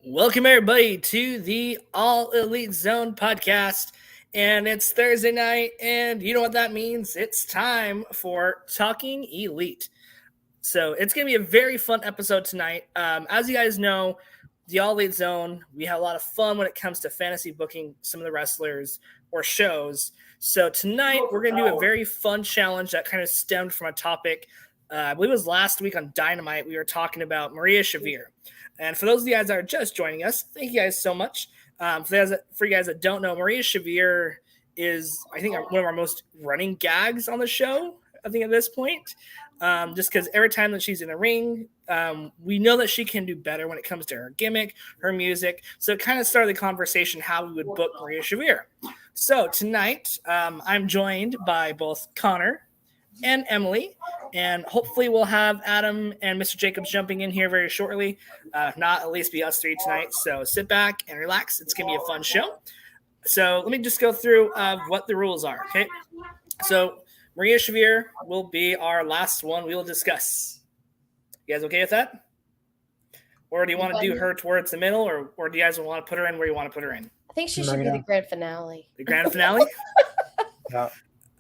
Welcome, everybody, to the All Elite Zone podcast. And it's Thursday night, and you know what that means? It's time for Talking Elite. So it's going to be a very fun episode tonight. As you guys know, the All Elite Zone, we have a lot of fun when it comes to fantasy booking some of the wrestlers or shows. So tonight, we're going to do a very fun challenge that kind of stemmed from a topic. I believe it was last week on Dynamite. We were talking about Maria Shavir. And for those of you guys that are just joining us, thank you guys so much. For you guys that don't know, Maria Shavir is, I think, one of our most running gags on the show, I think, at this point. Just because every time that she's in a ring, we know that she can do better when it comes to her gimmick, her music. So it kind of started the conversation how we would book Maria Shavir. So tonight, I'm joined by both Connor and Emily, and hopefully we'll have Adam and Mr. Jacobs jumping in here very shortly. If not, at least be us three tonight. So sit back and relax. It's going to be a fun show. So let me just go through what the rules are, okay? So Maria Shavir will be our last one we will discuss. You guys okay with that? Or do you want to do her towards the middle, or do you guys want to put her in where you want to put her in? I think she should be the grand finale. The grand finale? Yeah.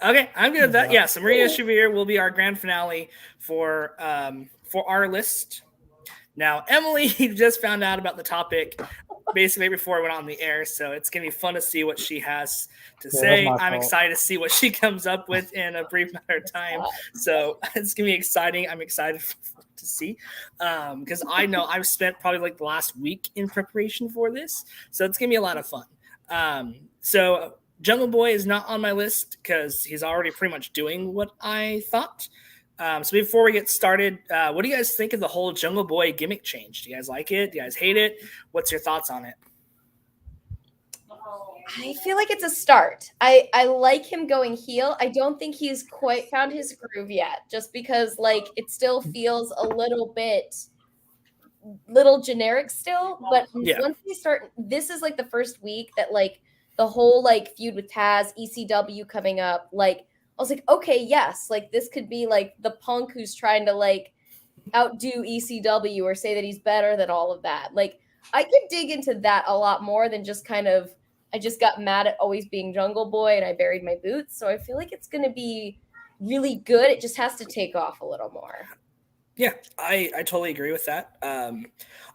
Okay, I'm good with that. Yeah, so Maria Shavir will be our grand finale for our list. Now, Emily just found out about the topic basically before it went on the air, so it's going to be fun to see what she has to say. I'm excited to see what she comes up with in a brief matter of time. So it's going to be exciting. I'm excited to see because I know I've spent probably like the last week in preparation for this, so it's going to be a lot of fun. So Jungle Boy is not on my list because he's already pretty much doing what I thought. So before we get started, what do you guys think of the whole Jungle Boy gimmick change? Do you guys like it? Do you guys hate it? What's your thoughts on it? I feel like it's a start. I like him going heel. I don't think he's quite found his groove yet, just because like it still feels a little generic still. But once we start, this is like the first week that like the whole like feud with Taz, ECW coming up, like I was like, okay, yes, like this could be like the Punk who's trying to like outdo ECW or say that he's better than all of that. Like I could dig into that a lot more than just kind of I just got mad at always being Jungle Boy and I buried my boots. So I feel like it's going to be really good. It just has to take off a little more. Yeah, I totally agree with that.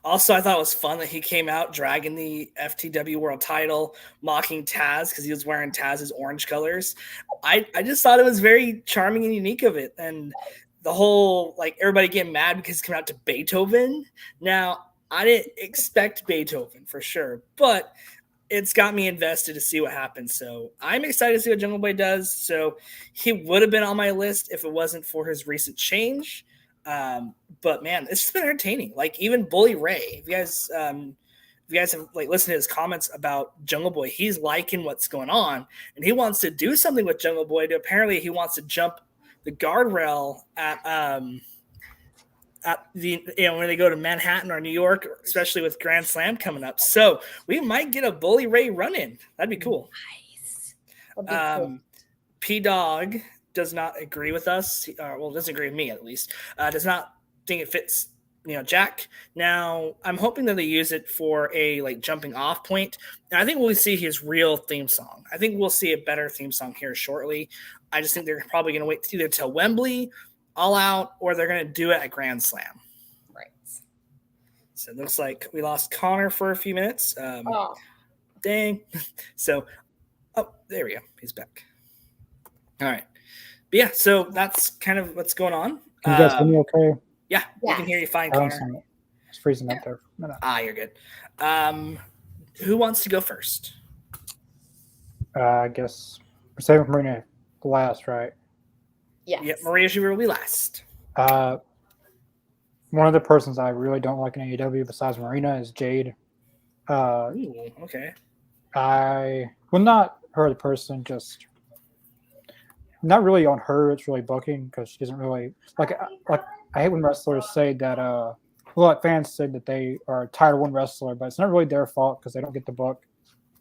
Also, I thought it was fun that he came out dragging the FTW World Title, mocking Taz because he was wearing Taz's orange colors. I just thought it was very charming and unique of it. And the whole, like, everybody getting mad because he's coming out to Beethoven. Now, I didn't expect Beethoven for sure, but it's got me invested to see what happens. So I'm excited to see what Jungle Boy does. So he would have been on my list if it wasn't for his recent change. But man, it's just been entertaining. Like even Bully Ray, if you guys have like listened to his comments about Jungle Boy, he's liking what's going on and he wants to do something with Jungle Boy. Apparently he wants to jump the guardrail at the when they go to Manhattan or New York, especially with Grand Slam coming up. So we might get a Bully Ray run-in. That'd be cool. Nice. Cool. P-Dog does not agree with us. Doesn't agree with me at least. Does not think it fits, Jack. Now, I'm hoping that they use it for a like jumping off point. And I think we'll see his real theme song. I think we'll see a better theme song here shortly. I just think they're probably going to wait either till Wembley, All Out, or they're going to do it at Grand Slam. Right. So it looks like we lost Connor for a few minutes. Dang. So, there we go. He's back. All right. But yeah, so that's kind of what's going on. Can you guys hear me okay? Yeah, we can hear you fine, Connor. It's freezing up there. You're good. Who wants to go first? I guess we're saving Marina last, right? Yes. Yep, Maria Shavir will be last. One of the persons I really don't like in AEW besides Marina is Jade. Okay. Not her, the person, just not really on her. It's really booking because she doesn't really like. I hate when wrestlers say that. Fans say that they are tired of one wrestler, but it's not really their fault because they don't get the book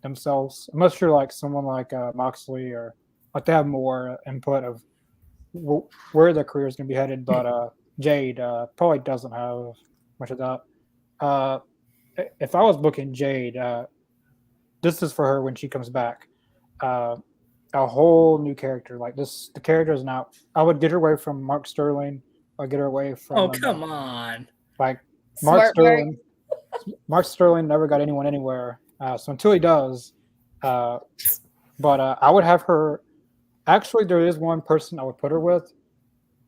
themselves. Unless you're like someone like Moxley or like they have more input of where their career is going to be headed. But Jade probably doesn't have much of that. if I was booking Jade, this is for her when she comes back. A whole new character like this. The character is not. I would get her away from Mark Sterling. I'd get her away from. Oh, come on! Like Mark Sterling. Mark Sterling never got anyone anywhere. So until he does, but I would have her. Actually, there is one person I would put her with,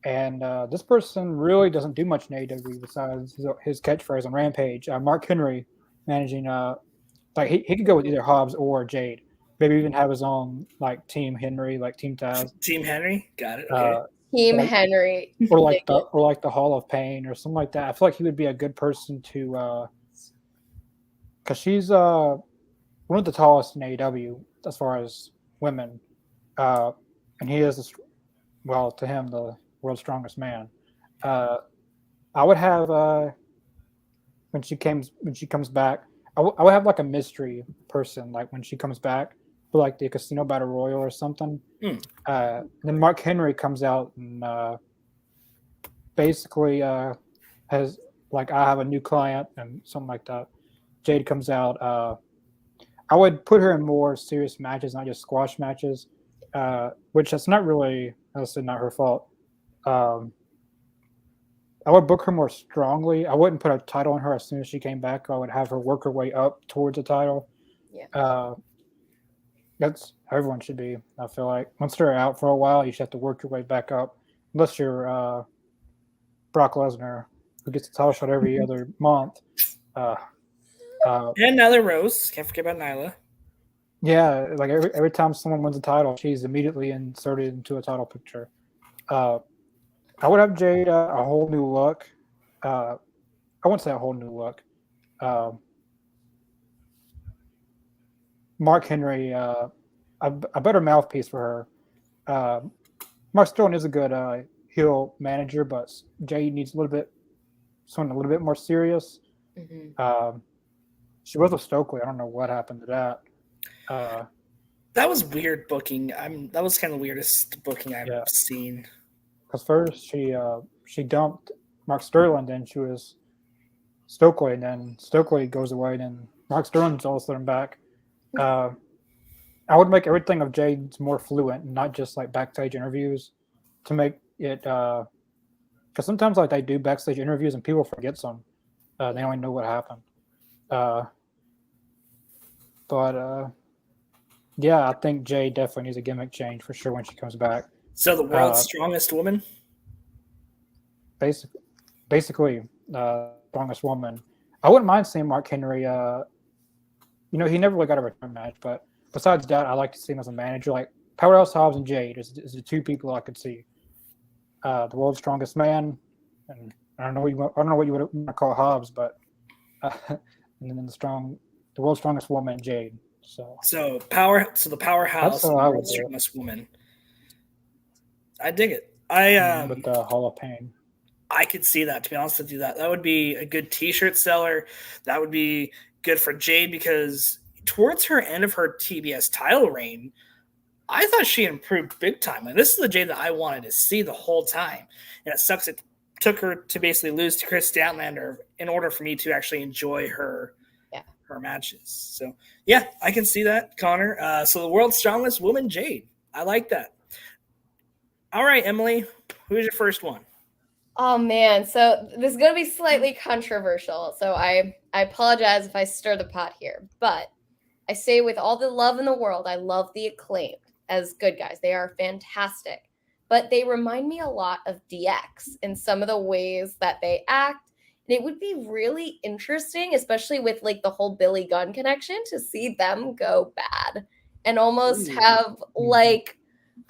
and this person really doesn't do much in AEW besides his catchphrase on Rampage. Mark Henry managing. Like he could go with either Hobbs or Jade. Maybe even have his own like Team Henry, like Team Taz. Team Henry, got it. Okay. Team Henry, or like the Hall of Pain or something like that. I feel like he would be a good person to, because she's one of the tallest in AEW as far as women, and he is, well, to him the world's strongest man. I would have when she comes back, I would have like a mystery person like when she comes back. Like the Casino Battle Royal or something. Then Mark Henry comes out and basically has like, I have a new client and something like that. Jade comes out. I would put her in more serious matches, not just squash matches, which that's not really, honestly, not her fault. I would book her more strongly. I wouldn't put a title on her as soon as she came back. I would have her work her way up towards a title. Yeah. That's how everyone should be. I feel like once they're out for a while, you should have to work your way back up. Unless you're Brock Lesnar, who gets a title shot every other month. And Nyla Rose. Can't forget about Nyla. Yeah, like every time someone wins a title, she's immediately inserted into a title picture. I would have Jade a whole new look. I wouldn't say a whole new look. Mark Henry, a better mouthpiece for her. Mark Sterling is a good heel manager, but Jade needs someone a little bit more serious. Mm-hmm. She was with Stokely. I don't know what happened to that. That was weird booking. That was kind of the weirdest booking I've seen. Because first she dumped Mark Sterling, then she was Stokely, and then Stokely goes away, and then Mark Sterling's all of a sudden back. I would make everything of Jade's more fluent, and not just like backstage interviews, to make it. Because sometimes like they do backstage interviews and people forget some. They don't know what happened. Yeah, I think Jade definitely needs a gimmick change for sure when she comes back. So the world's strongest woman? Basically, strongest woman. I wouldn't mind seeing Mark Henry. He never really got a return match, but besides that, I like to see him as a manager. Like Powerhouse Hobbs and Jade is the two people I could see. The world's strongest man, and I don't know what you would call Hobbs, but and then the world's strongest woman, Jade. So the powerhouse, the world's strongest woman. I dig it. With the Hall of Pain. I could see that, to be honest with you. That would be a good T-shirt seller. That would be good for Jade, because towards her end of her TBS title reign, I thought she improved big time. And this is the Jade that I wanted to see the whole time. And it sucks it took her to basically lose to Chris Statlander in order for me to actually enjoy her matches. So, yeah, I can see that, Connor. So the world's strongest woman, Jade. I like that. All right, Emily, who's your first one? Oh, man. So this is going to be slightly controversial. So I apologize if I stir the pot here. But I say with all the love in the world, I love the Acclaimed as good guys. They are fantastic. But they remind me a lot of DX in some of the ways that they act. And it would be really interesting, especially with like the whole Billy Gunn connection, to see them go bad and almost have like,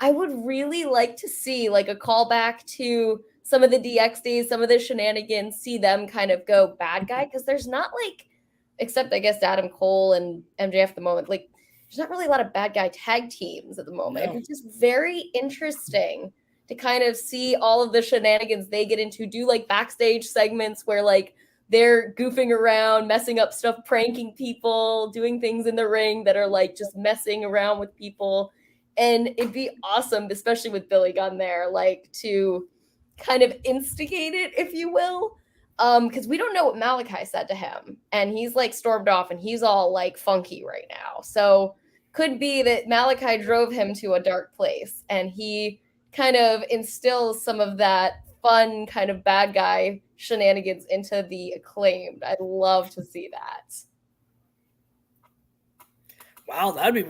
I would really like to see like a callback to some of the DX days, some of the shenanigans, see them kind of go bad guy. Because there's not like, except I guess Adam Cole and MJF at the moment, like there's not really a lot of bad guy tag teams at the moment. No. It's just very interesting to kind of see all of the shenanigans they get into, do like backstage segments where like they're goofing around, messing up stuff, pranking people, doing things in the ring that are like just messing around with people. And it'd be awesome, especially with Billy Gunn there, like to kind of instigate it, if you will. Because we don't know what Malachi said to him, and he's like stormed off, and he's all like funky right now. So could be that Malachi drove him to a dark place, and he kind of instills some of that fun kind of bad guy shenanigans into the Acclaimed. I'd love to see that. Wow, that'd be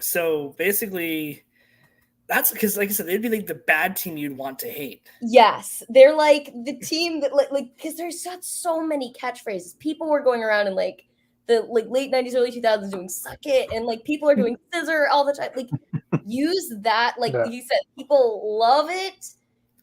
so basically that's because, like I said, they'd be like the bad team you'd want to hate. Yes, they're like the team that like because there's so many catchphrases. People were going around in like the like late 90s, early 2000s doing "suck it," and like people are doing "scissor" all the time. Like use that, like you said, people love it,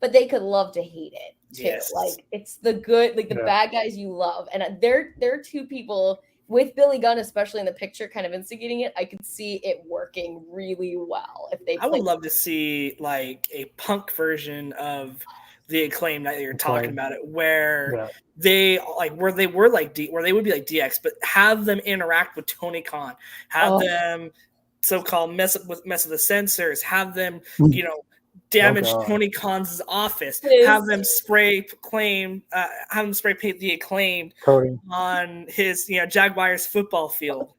but they could love to hate it too. Yes. Like it's the good, like the bad guys you love, and they're two people. With Billy Gunn, especially in the picture, kind of instigating it, I could see it working really well. If they, I would love to see like a punk version of the Acclaim that you're talking about, it where they like where they were like where they would be like DX, but have them interact with Tony Khan, have them so-called mess with the censors, have them damage Tony Khan's office, have them spray paint the Acclaimed Cody on his Jaguars football field.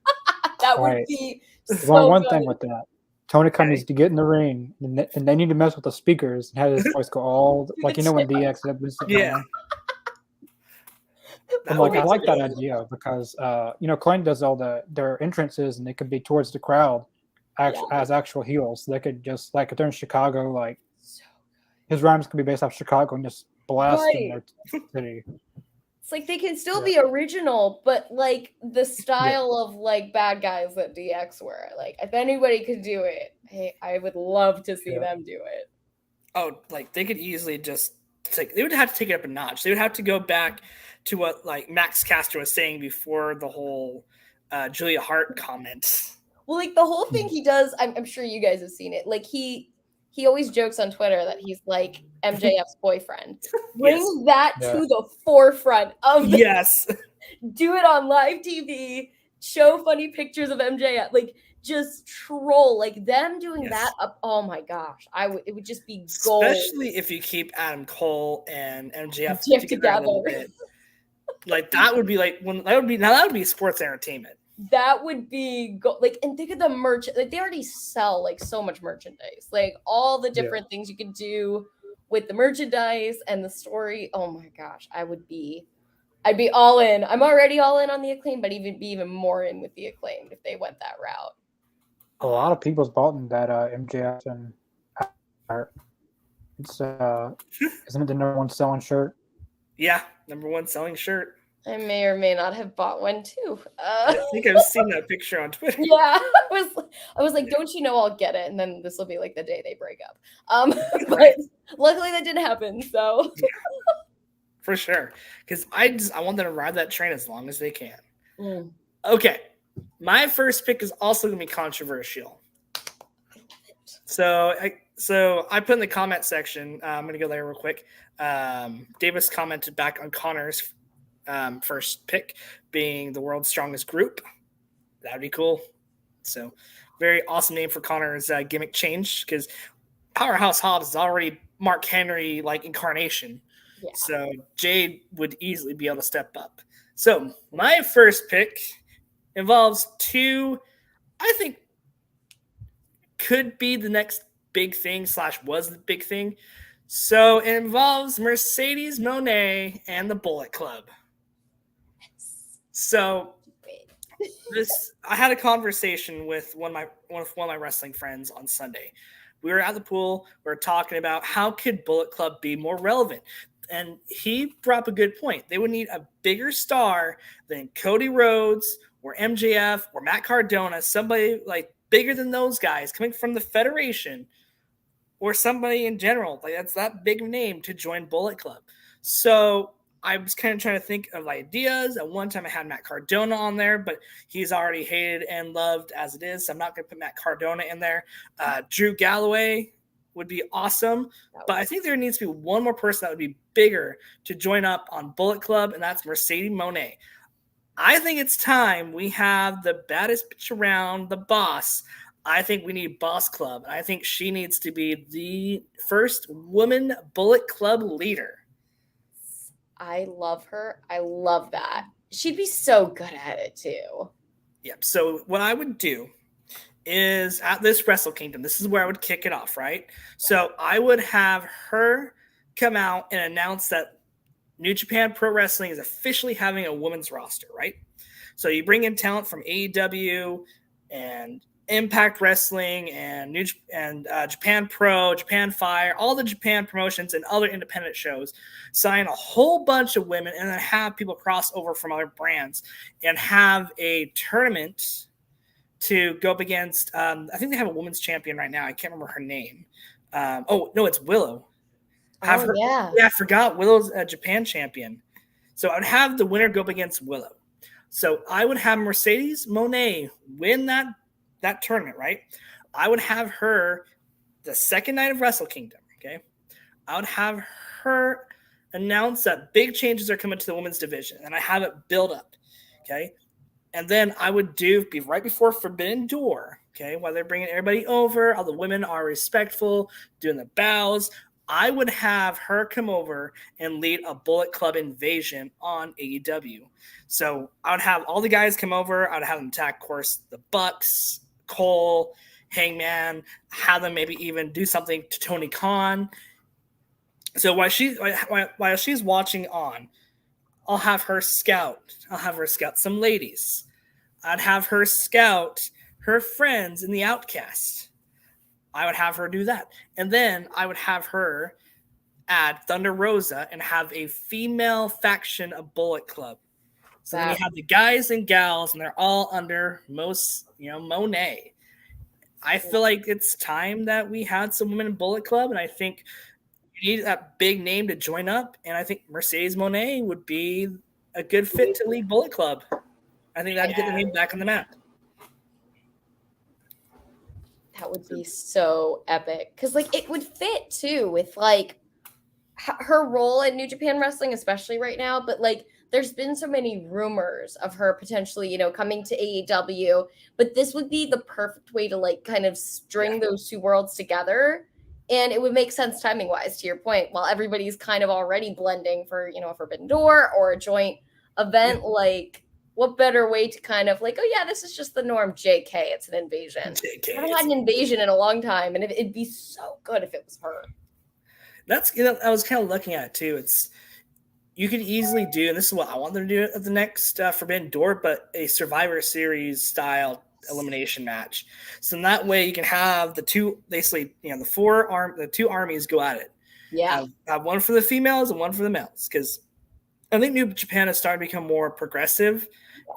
That would be There's only one thing with that. Tony Khan needs to get in the ring, and they need to mess with the speakers and have his voice go all like when DX had been I'm like, I like that idea because Klein does all their entrances, and they could be towards the crowd as actual heels. So they could just like if they're in Chicago, like his rhymes could be based off Chicago and just blasting their city. It's like they can still be original, but like the style of like bad guys that DX were. Like if anybody could do it, hey, I would love to see them do it. Oh, like they could easily just they would have to take it up a notch. They would have to go back to what like Max Caster was saying before the whole Julia Hart comment. Well, like the whole thing he does, I'm sure you guys have seen it. Like he always jokes on Twitter that he's like MJF's boyfriend. Bring that to the forefront of do it on live TV, show funny pictures of MJF, like just troll, like them doing that up. Oh my gosh, it would just be gold. Especially if you keep Adam Cole and MJF together a little bit. Like that would be that would be sports entertainment. That would be like, and think of the merch. Like they already sell like so much merchandise, like all the different things you could do with the merchandise and the story. Oh my gosh, I'd be all in. I'm already all in on the Acclaim, but be even more in with the Acclaimed if they went that route. A lot of people's bought in that MJF and it's isn't it the number one selling shirt? Yeah, number one selling shirt. I may or may not have bought one too. I think I've seen that picture on Twitter. Yeah, I was like, don't you know I'll get it, and then this will be like the day they break up. But luckily that didn't happen. So for sure, because I want them to ride that train as long as they can. Okay, my first pick is also gonna be controversial. So I put in the comment section. I'm gonna go there real quick. Davis commented back on Connor's first pick being the world's strongest group. That'd be cool. So very awesome name for Connor's gimmick change, because Powerhouse Hobbs is already Mark Henry like incarnation. So Jade would easily be able to step up. So my first pick involves two, I think could be the next big thing / was the big thing. So it involves Mercedes Moné and the Bullet Club. So I had a conversation with one of my wrestling friends on Sunday. We were at the pool. We were talking about how could Bullet Club be more relevant. And he brought up a good point. They would need a bigger star than Cody Rhodes or MJF or Matt Cardona, somebody like bigger than those guys coming from the Federation, or somebody in general. Like that's that big name to join Bullet Club. So I was kind of trying to think of ideas. At one time I had Matt Cardona on there, but he's already hated and loved as it is. So I'm not going to put Matt Cardona in there. Drew Galloway would be awesome. But I think there needs to be one more person that would be bigger to join up on Bullet Club, and that's Mercedes Moné. I think it's time we have the baddest bitch around, the boss. I think we need Boss Club. I think she needs to be the first woman Bullet Club leader. I love her. I love that. She'd be so good at it too. Yep. So what I would do is at this Wrestle Kingdom, this is where I would kick it off, right? So I would have her come out and announce that New Japan Pro Wrestling is officially having a women's roster, right? So you bring in talent from AEW and Impact Wrestling and Japan Pro, Japan Fire, all the Japan promotions and other independent shows, sign a whole bunch of women and then have people cross over from other brands and have a tournament to go up against. I think they have a women's champion right now. I can't remember her name. It's Willow. Yeah, I forgot Willow's a Japan champion. So I would have the winner go up against Willow. So I would have Mercedes Moné win that tournament, right? I would have her the second night of Wrestle Kingdom, okay? I would have her announce that big changes are coming to the women's division, and I have it build up, okay? And then I would be right before Forbidden Door, okay? While they're bringing everybody over, all the women are respectful, doing the bows. I would have her come over and lead a Bullet Club invasion on AEW. So I would have all the guys come over. I would have them attack, of course, the Bucks, Cole, Hangman, have them maybe even do something to Tony Khan. So while she's watching on, I'll have her scout. I'll have her scout some ladies. I'd have her scout her friends in the Outcast. I would have her do that. And then I would have her add Thunder Rosa and have a female faction of Bullet Club. So then you have the guys and gals, and they're all under Monet. I feel like it's time that we had some women in Bullet Club, and I think you need that big name to join up. And I think Mercedes Moné would be a good fit to lead Bullet Club. I think that'd get the name back on the map. That would be so epic. Because, like, it would fit, too, with, like, her role in New Japan Wrestling, especially right now. But, like, there's been so many rumors of her potentially, coming to AEW. But this would be the perfect way to, like, kind of string those two worlds together. And it would make sense timing-wise, to your point. While everybody's kind of already blending for, a Forbidden Door or a joint event, like, what better way to kind of like, oh yeah, this is just the norm. JK, it's an invasion. I haven't had an invasion in a long time, and it'd be so good if it was her. That's I was kind of looking at it too. You could easily do, and this is what I want them to do at the next Forbidden Door, but a Survivor Series style elimination match. So in that way, you can have the two, basically, the two armies go at it. Yeah, have one for the females and one for the males, because I think New Japan is starting to become more progressive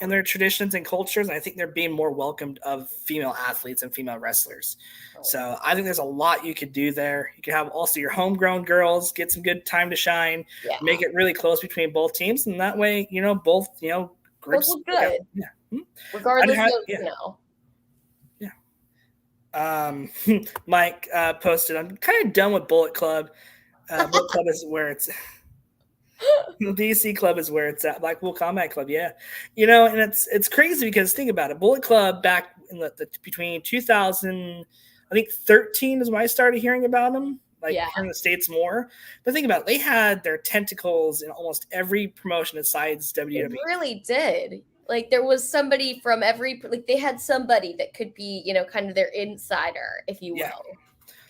in their traditions and cultures, and I think they're being more welcomed of female athletes and female wrestlers. So I think there's a lot you could do there. You could have also your homegrown girls get some good time to shine, make it really close between both teams, and that way, both groups look good. Yeah. Regardless Mike posted, I'm kind of done with Bullet Club. Bullet Club is where it's the DC Club is where it's at. Blackpool Combat Club, yeah. And it's crazy because think about it. Bullet Club back in between 2000, I think 13 is when I started hearing about them. Here in the States more. But think about it. They had their tentacles in almost every promotion besides WWE. They really did. Like there was somebody from they had somebody that could be, kind of their insider, if you will. Yeah.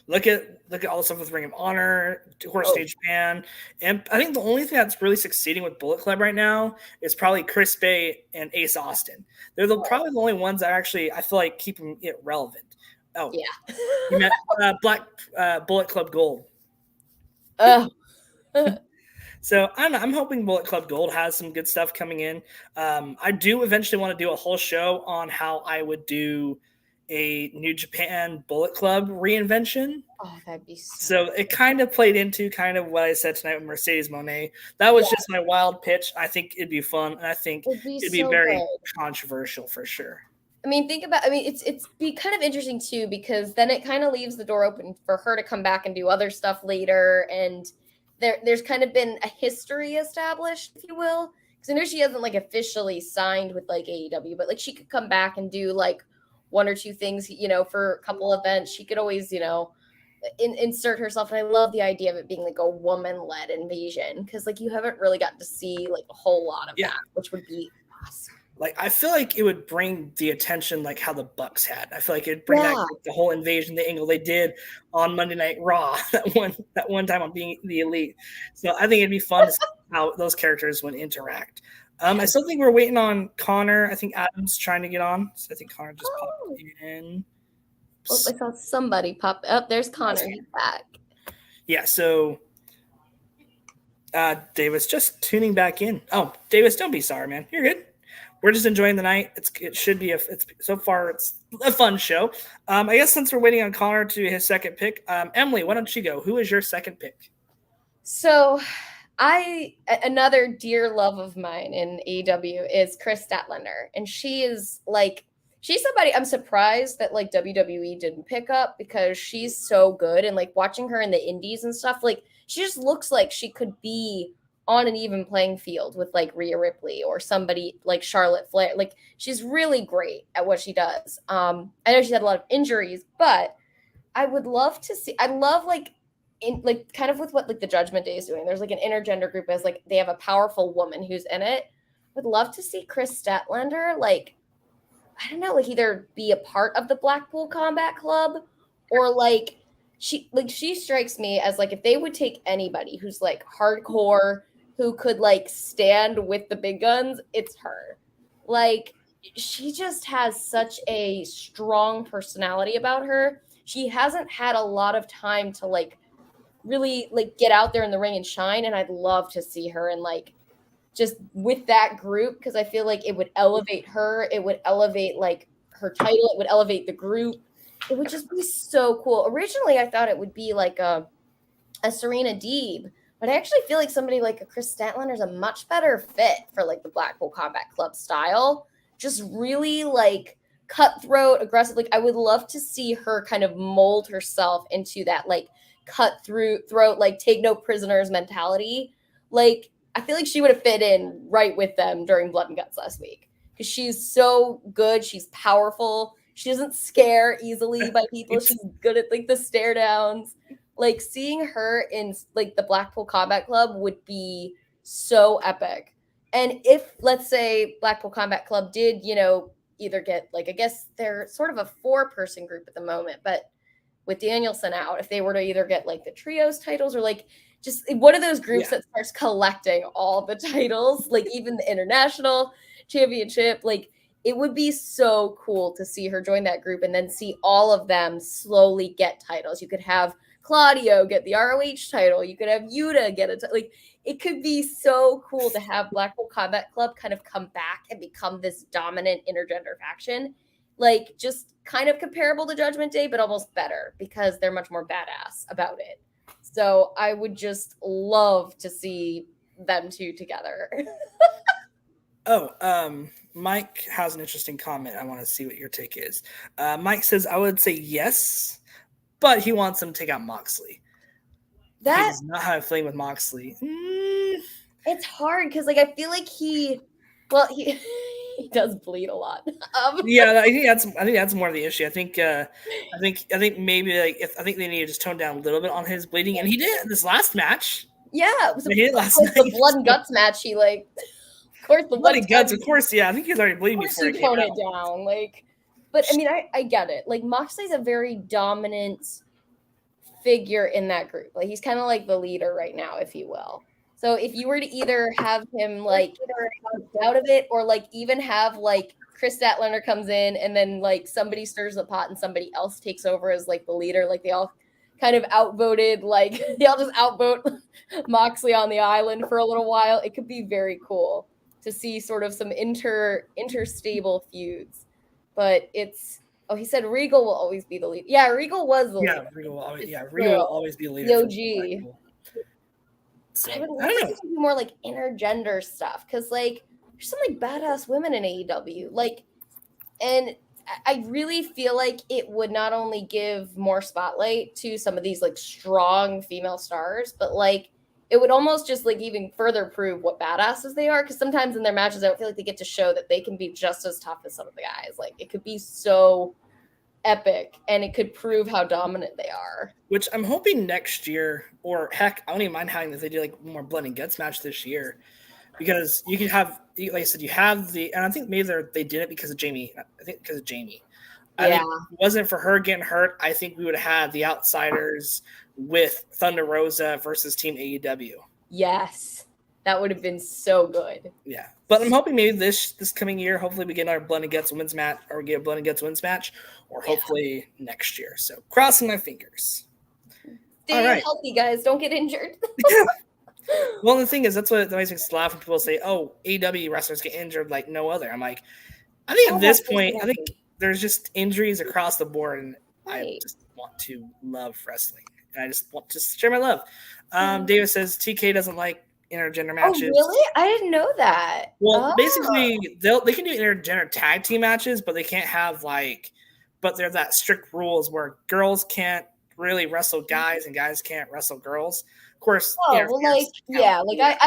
Look at all the stuff with Ring of Honor, Horse Stage Japan, and I think the only thing that's really succeeding with Bullet Club right now is probably Chris Bay and Ace Austin. They're probably the only ones that actually I feel like keeping it relevant. Oh yeah, you met Bullet Club Gold. So I don't know. I'm hoping Bullet Club Gold has some good stuff coming in. I do eventually want to do a whole show on how I would do a New Japan Bullet Club reinvention. Oh, that'd be so it kind of played into kind of what I said tonight with Mercedes Moné. That was just my wild pitch. I think it'd be fun, and I think it'd be very controversial for sure. I mean, it's be kind of interesting too, because then it kind of leaves the door open for her to come back and do other stuff later, and there's kind of been a history established, if you will, because I know she hasn't like officially signed with like AEW, but like she could come back and do like one or two things, for a couple events. She could always, insert herself. And I love the idea of it being like a woman-led invasion, because like you haven't really gotten to see like a whole lot of that, which would be awesome. Like, I feel like it would bring the attention like how the Bucks had. I feel like it'd bring that the whole invasion, the angle they did on Monday Night Raw that one time on being the Elite. So I think it'd be fun to see how those characters would interact. I still think we're waiting on Connor. I think Adam's trying to get on. So I think Connor just popped in. Oh, I saw somebody pop up. There's Connor. He's back. Yeah, so Davis just tuning back in. Oh, Davis, don't be sorry, man. You're good. We're just enjoying the night. It should be so far it's a fun show. I guess since we're waiting on Connor to his second pick, Emily, why don't you go? Who is your second pick? So another dear love of mine in AEW is Chris Statlander, and she's somebody I'm surprised that like WWE didn't pick up, because she's so good, and like watching her in the indies and stuff, like she just looks like she could be on an even playing field with like Rhea Ripley or somebody like Charlotte Flair. Like she's really great at what she does. I know she's had a lot of injuries, but I would love to see. I love like in like kind of with what like the Judgment Day is doing. There's like an intergender group as like they have a powerful woman who's in it. Would love to see Chris Statlander like, I don't know, like either be a part of the Blackpool Combat Club, or like she strikes me as like if they would take anybody who's like hardcore, who could like stand with the big guns, it's her. Like she just has such a strong personality about her. She hasn't had a lot of time to like really like get out there in the ring and shine, and I'd love to see her and like just with that group, because I feel like it would elevate her, it would elevate like her title, it would elevate the group. It would just be so cool. Originally, I thought it would be like a Serena Deeb, but I actually feel like somebody like a Chris Statlander is a much better fit for like the Blackpool Combat Club style. Just really like cutthroat, aggressive. Like I would love to see her kind of mold herself into that like throat, like take no prisoners mentality. Like I feel like she would have fit in right with them during Blood and Guts last week, because she's so good. She's powerful. She doesn't scare easily by people. She's good at like the stare downs. Like seeing her in like the Blackpool Combat Club would be so epic. And if let's say Blackpool Combat Club did, you know, either get like, I guess they're sort of a 4-person group at the moment, but with Danielson out, if they were to either get like the trios titles or like just one of those groups that starts collecting all the titles, like even the international championship, like it would be so cool to see her join that group and then see all of them slowly get titles. You could have Claudio get the ROH title. You could have Yuta get a like. It could be so cool to have Blackpool Combat Club kind of come back and become this dominant intergender faction, like just kind of comparable to Judgment Day, but almost better because they're much more badass about it. So I would just love to see them two together. Mike has an interesting comment. I want to see what your take is. Mike says, I would say yes, but he wants them to take out Moxley. He does not have a feeling with Moxley. It's hard because, like, I feel like he does bleed a lot. Yeah, I think that's more of the issue. I think maybe like I think they need to just tone down a little bit on his bleeding, and he did this last match. Yeah, it was the blood and guts match. He like, of course, the blood and guts. Of course, yeah. I think he was already bleeding before he toned it down. Like, but I mean, I get it. Like, Moxley's a very dominant figure in that group. Like, he's kind of like the leader right now, if you will. So if you were to either have him like out of it, or like even have like Chris Statlander comes in and then like somebody stirs the pot and somebody else takes over as like the leader, like they all kind of outvoted, like they all just outvote Moxley on the island for a little while. It could be very cool to see sort of some interstable feuds. But it's he said Regal will always be the leader. Yeah, Regal was the leader. Regal will always be the leader. OG. So, I would like to do more like intergender stuff because like there's some like badass women in AEW. Like, and I really feel like it would not only give more spotlight to some of these like strong female stars, but like it would almost just like even further prove what badasses they are. Because sometimes in their matches, I don't feel like they get to show that they can be just as tough as some of the guys. Like it could be so epic, and it could prove how dominant they are. Which I'm hoping next year, or heck, I don't even mind having if they do like more blood and guts match this year, because you can have, like I said, you have the, and I think maybe they did it because of Jamie. I think because of Jamie. I think if it wasn't for her getting hurt, I think we would have had the Outsiders with Thunder Rosa versus Team AEW. Yes. That would have been so good. Yeah. But I'm hoping maybe this coming year, hopefully we get our Blood and Guts women's match, or get a Blood and Guts women's match, or hopefully next year. So crossing my fingers. Stay healthy, guys. Don't get injured. Well, the thing is, that's what makes me laugh when people say, oh, AEW wrestlers get injured like no other. I'm like, I think at this point, I think there's just injuries across the board, and I just want to love wrestling. And I just want to share my love. David says TK doesn't like intergender matches. Oh, really? I didn't know that. Well, basically, they can do intergender tag team matches, but they can't have but they're that strict rules where girls can't really wrestle guys and guys can't wrestle girls. Of course. I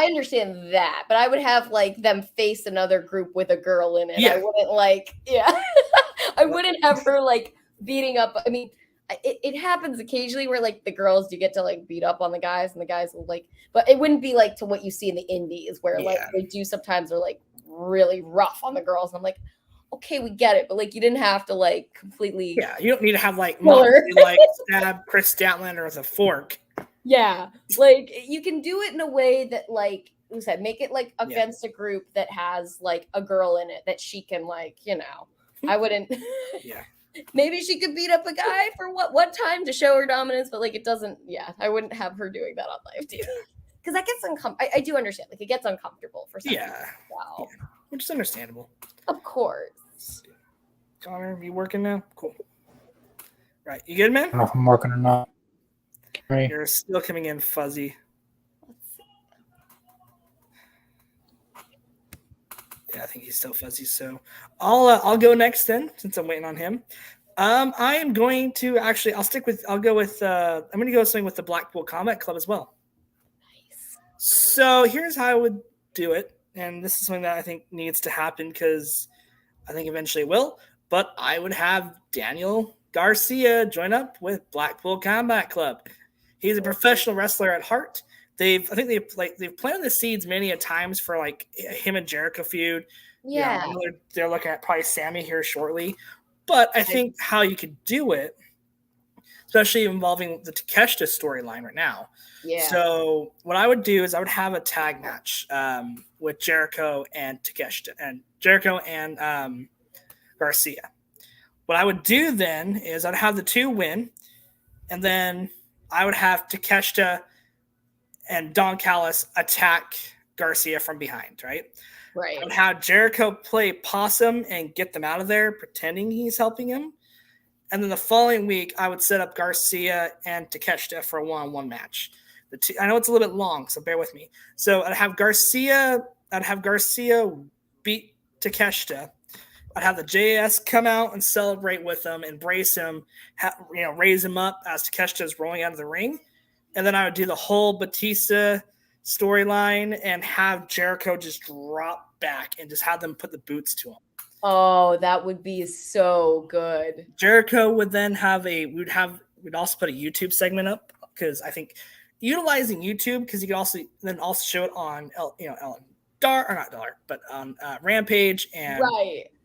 understand that, but I would have them face another group with a girl in it. Yeah. I wouldn't I wouldn't have her beating up. I mean, it happens occasionally where the girls do get to beat up on the guys, and the guys will but it wouldn't be to what you see in the indies where they do sometimes they're really rough on the girls. And I'm like, okay, we get it, but you didn't have to completely. Yeah, you don't need to have stab Chris Statlander with a fork. Yeah, you can do it in a way that you said, make it against a group that has a girl in it that she can I wouldn't. Yeah. Maybe she could beat up a guy for one time to show her dominance, but it doesn't. Yeah, I wouldn't have her doing that on live TV because that gets uncomfortable. I do understand, it gets uncomfortable for some people. Wow. Yeah, which is understandable. Of course. Connor, you working now? Cool. Right, you good, man? I don't know if I'm working or not. You're still coming in fuzzy. Yeah, I think he's still fuzzy. So I'll go next then, since I'm waiting on him. I am going to actually. I'm going to go swing with the Blackpool Combat Club as well. Nice. So here's how I would do it, and this is something that I think needs to happen because I think eventually it will. But I would have Daniel Garcia join up with Blackpool Combat Club. He's a professional wrestler at heart. They've planted the seeds many a times for him and Jericho feud. Yeah. They're looking at probably Sammy here shortly. But I think how you could do it, especially involving the Takeshita storyline right now. Yeah. So what I would do is I would have a tag match with Jericho and Takeshita and Jericho and Garcia. What I would do then is I'd have the two win, and then I would have Takeshita and Don Callis attack Garcia from behind, right? Right. I would have Jericho play possum and get them out of there, pretending he's helping him. And then the following week, I would set up Garcia and Takeshita for a one-on-one match. I know it's a little bit long, so bear with me. So I'd have Garcia beat Takeshita. I'd have the JS come out and celebrate with him, embrace him, raise him up as Takeshita is rolling out of the ring. And then I would do the whole Batista storyline and have Jericho just drop back and just have them put the boots to him. Oh, that would be so good. Jericho would then we'd also put a YouTube segment up because I think utilizing YouTube, because you could also show it on on Rampage and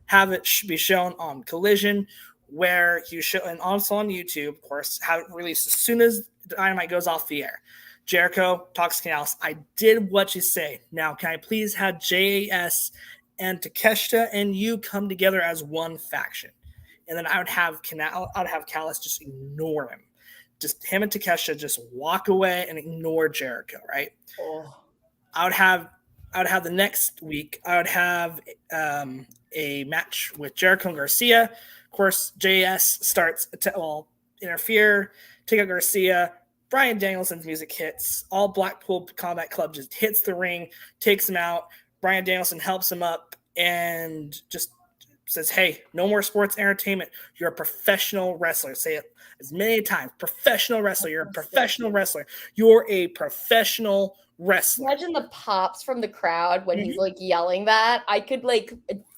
have it be shown on Collision, where you show, and also on YouTube, of course, have it released as soon as Dynamite goes off the air. Jericho talks to Canales. I did what you say. Now, can I please have JAS and Takeshita and you come together as one faction? And then I would have Callis just ignore him. Just him and Takeshita just walk away and ignore Jericho, right? Oh. I would have the next week, I would have a match with Jericho and Garcia. Of course, JS starts to interfere, take out Garcia. Bryan Danielson's music hits. All Blackpool Combat Club just hits the ring, takes him out. Bryan Danielson helps him up and just says, hey, no more sports entertainment. You're a professional wrestler. Say it as many times. Professional wrestler. You're a professional wrestler. You're a professional wrestler. Imagine the pops from the crowd when he's yelling that. I could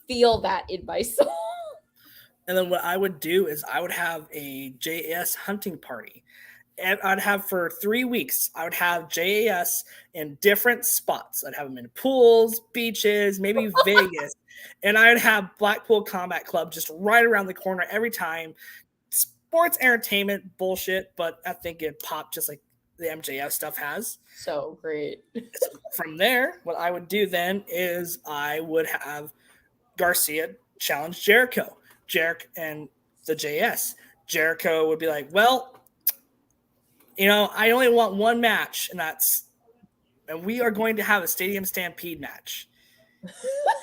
feel that in my soul. And then what I would do is I would have a JAS hunting party. And I'd have for 3 weeks, I would have JAS in different spots. I'd have them in pools, beaches, maybe Vegas. And I'd have Blackpool Combat Club just right around the corner every time. Sports entertainment bullshit, but I think it popped just like the MJF stuff has. So great. From there, what I would do then is I would have Garcia challenge Jericho. And the JS. Jericho would be like, well, I only want one match, and we are going to have a Stadium Stampede match.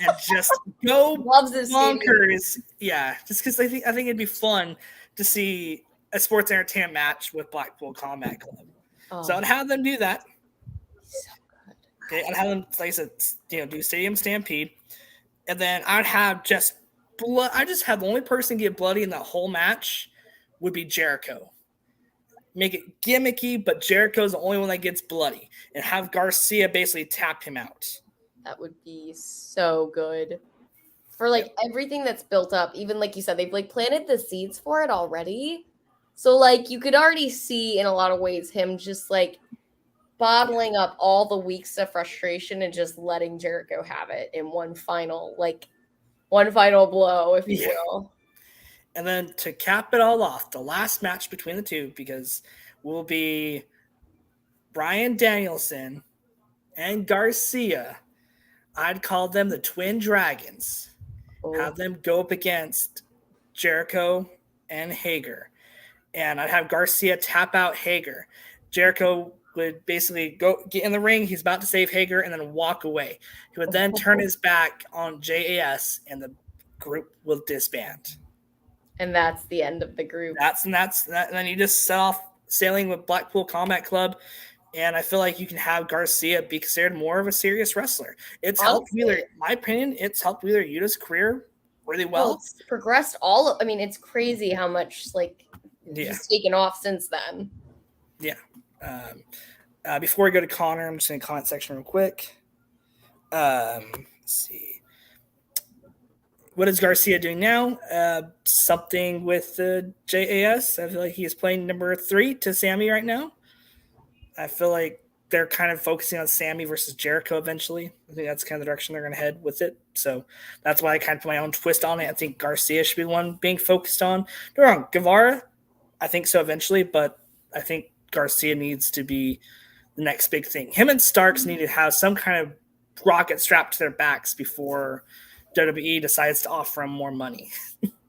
And just go Loves this bonkers. Yeah, just because I think it'd be fun to see a sports entertainment match with Blackpool Combat Club. Oh. So I'd have them do that. So good. Okay, I'd have them, like I said, do Stadium Stampede. And then I'd have just blood. I just have the only person get bloody in that whole match would be Jericho. Make it gimmicky, but Jericho's the only one that gets bloody. And have Garcia basically tap him out. That would be so good. For everything that's built up, even like you said, they've planted the seeds for it already. So you could already see in a lot of ways him just bottling up all the weeks of frustration and just letting Jericho have it in one final blow, if you will. And then to cap it all off, the last match between the two, because will be Bryan Danielson and Garcia. I'd call them the Twin Dragons. Oh. Have them go up against Jericho and Hager. And I'd have Garcia tap out Hager. Jericho would basically get in the ring. He's about to save Hager and then walk away. He would then turn his back on JAS and the group will disband. And that's the end of the group. And then you just set off sailing with Blackpool Combat Club. And I feel like you can have Garcia be considered more of a serious wrestler. It's helped Wheeler, in my opinion, Wheeler Yuta's career really well. It's progressed it's crazy how much he's taken off since then. Yeah. Before we go to Connor, I'm just in the comment section real quick. Let's see. What is Garcia doing now? Something with JAS. I feel like he is playing number 3 to Sammy right now. I feel like they're kind of focusing on Sammy versus Jericho eventually. I think that's kind of the direction they're going to head with it. So that's why I kind of put my own twist on it. I think Garcia should be the one being focused on. Don't wrong, Guevara, I think so eventually, but I think Garcia needs to be the next big thing. Him and Starks need to have some kind of rocket strapped to their backs before WWE decides to offer them more money.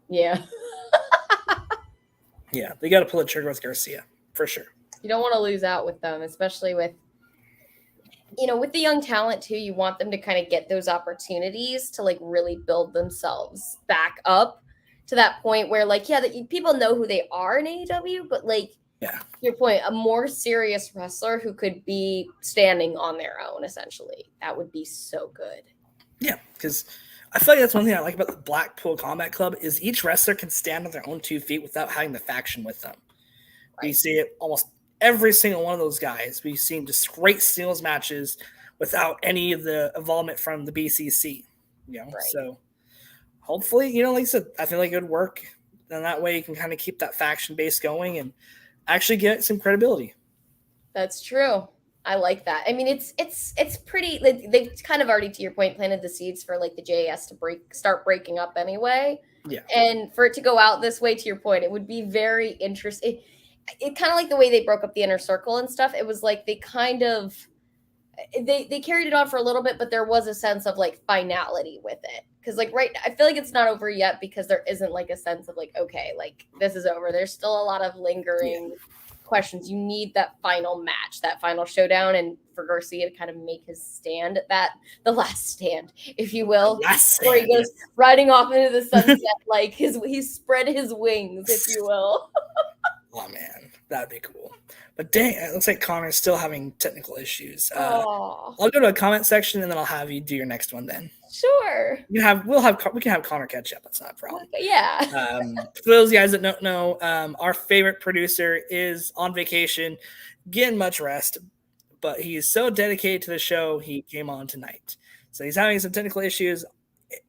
Yeah. Yeah, they got to pull the trigger with Garcia, for sure. You don't want to lose out with them, especially with the young talent too. You want them to kind of get those opportunities to really build themselves back up to that point where people know who they are in AEW, but to your point, a more serious wrestler who could be standing on their own, essentially. That would be so good. Yeah, because I feel like that's one thing I like about the Blackpool Combat Club is each wrestler can stand on their own 2 feet without having the faction with them. Right. We see it almost every single one of those guys. We've seen just great singles matches without any of the involvement from the BCC. Right. So hopefully, like I said, I feel like it would work. And that way you can kind of keep that faction base going and actually get some credibility. That's true. I like that. I mean, it's pretty. They've kind of already, to your point, planted the seeds for the JAS to start breaking up anyway. Yeah. And for it to go out this way, to your point, it would be very interesting. It kind of like the way they broke up the Inner Circle and stuff. It was they kind of they carried it on for a little bit, but there was a sense of finality with it. Because right, I feel like it's not over yet because there isn't a sense of okay, this is over. There's still a lot of lingering questions. You need that final match, that final showdown, and for Garcia to kind of make his stand at the last stand, if you will, where he goes riding off into the sunset, he spread his wings, if you will. Oh man, that'd be cool. But dang, it looks like Connor's still having technical issues. I'll go to a comment section and then I'll have you do your next one then. Sure. We can have Connor catch up. That's not a problem. Yeah. For those guys that don't know, our favorite producer is on vacation, getting much rest, but he's so dedicated to the show, he came on tonight. So he's having some technical issues,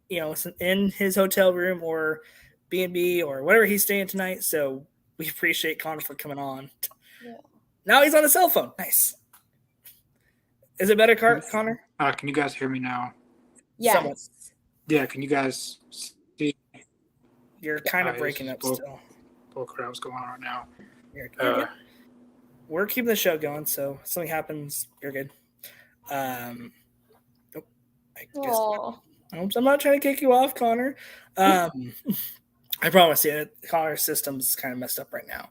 in his hotel room or B&B or whatever he's staying tonight. So we appreciate Connor for coming on. Yeah. Now he's on a cell phone. Nice. Is it better, Connor? Can you guys hear me now? Yes. Somewhat. Yeah, can you guys see? You're kind of breaking up still. Bull crap's going on right now. You're good. We're keeping the show going, so if something happens, you're good. I guess I'm not trying to kick you off, Connor. I promise you, Connor's system's kind of messed up right now.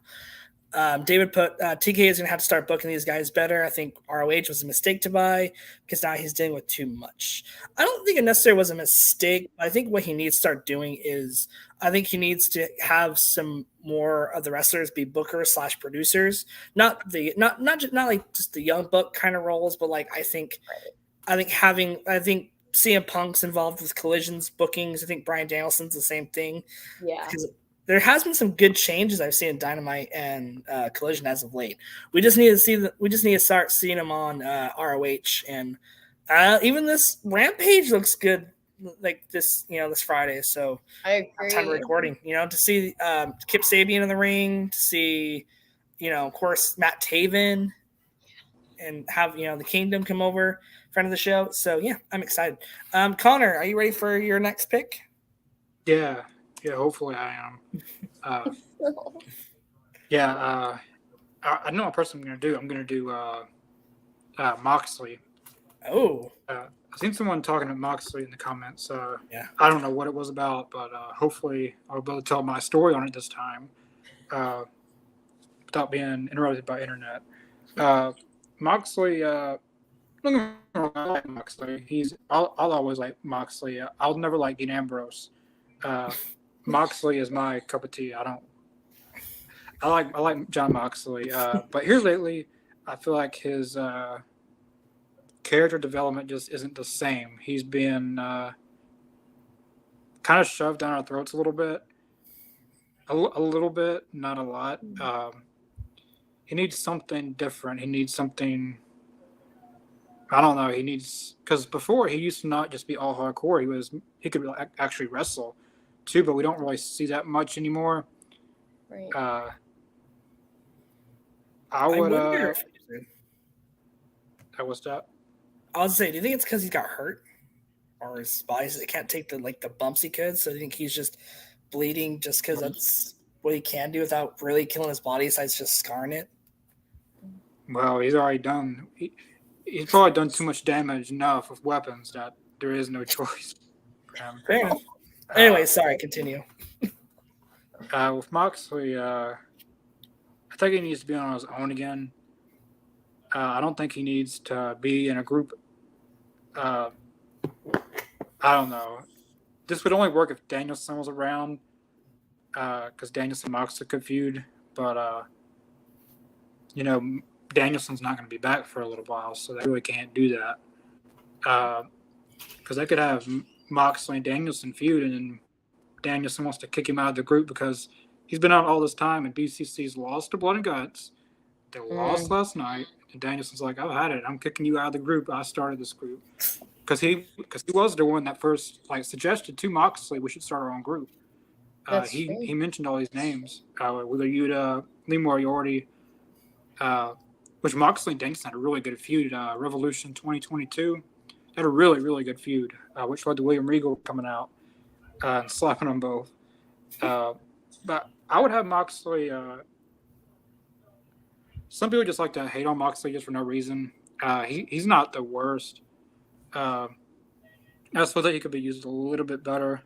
David put TK is going to have to start booking these guys better. I think ROH was a mistake to buy because now he's dealing with too much. I don't think it necessarily was a mistake. I think what he needs to start doing is I think he needs to have some more of the wrestlers be bookers / producers, not like just the young buck kind of roles, but like I think CM Punk's involved with Collision's bookings. I think Bryan Danielson's the same thing. Yeah. Because there has been some good changes I've seen in Dynamite and Collision as of late. We just need to start seeing them on ROH, and even this Rampage looks good. Like this Friday. So I agree. Time of recording, to see Kip Sabian in the ring, to see, of course Matt Taven, and have the Kingdom come over, friend of the show. So yeah, I'm excited. Connor, are you ready for your next pick? Yeah, hopefully I am. I know what person I'm going to do. I'm going to do Moxley. Oh. I've seen someone talking to Moxley in the comments. Yeah. I don't know what it was about, but hopefully I'll be able to tell my story on it this time without being interrupted by internet. Moxley, I like Moxley. I'll always like Moxley. I'll never like Dean Ambrose. Moxley is my cup of tea. I like John Moxley. But here lately, I feel like his character development just isn't the same. He's been kind of shoved down our throats a little bit. A little bit, not a lot. He needs something different. He needs something. I don't know. Because before he used to not just be all hardcore. He could actually wrestle too, but we don't really see that much anymore. Right. I would. What's that? I was saying, do you think it's because he got hurt, or his body can't take the bumps he could? So do you think he's just bleeding just because that's what he can do without really killing his body, besides just scarring it? Well, he's already done. He's probably done too much damage enough with weapons that there is no choice. Fair enough. Anyway, sorry, continue. With Moxley, I think he needs to be on his own again. I don't think he needs to be in a group. I don't know. This would only work if Danielson was around, because Danielson and Moxley could feud. But, Danielson's not going to be back for a little while, so they really can't do that. Because they could have Moxley and Danielson feud, and then Danielson wants to kick him out of the group because he's been out all this time, and BCC's lost to Blood and Guts. They lost last night, and Danielson's like, I've had it. I'm kicking you out of the group. I started this group. Because he was the one that first suggested to Moxley we should start our own group. He mentioned all these names. Whether Yuta, Lee Moriarty, which Moxley and Danielson had a really good feud. Revolution 2022 had a really, really good feud, which led to William Regal coming out and slapping them both. But I would have Moxley. Some people just like to hate on Moxley just for no reason. He's not the worst. I suppose that he could be used a little bit better.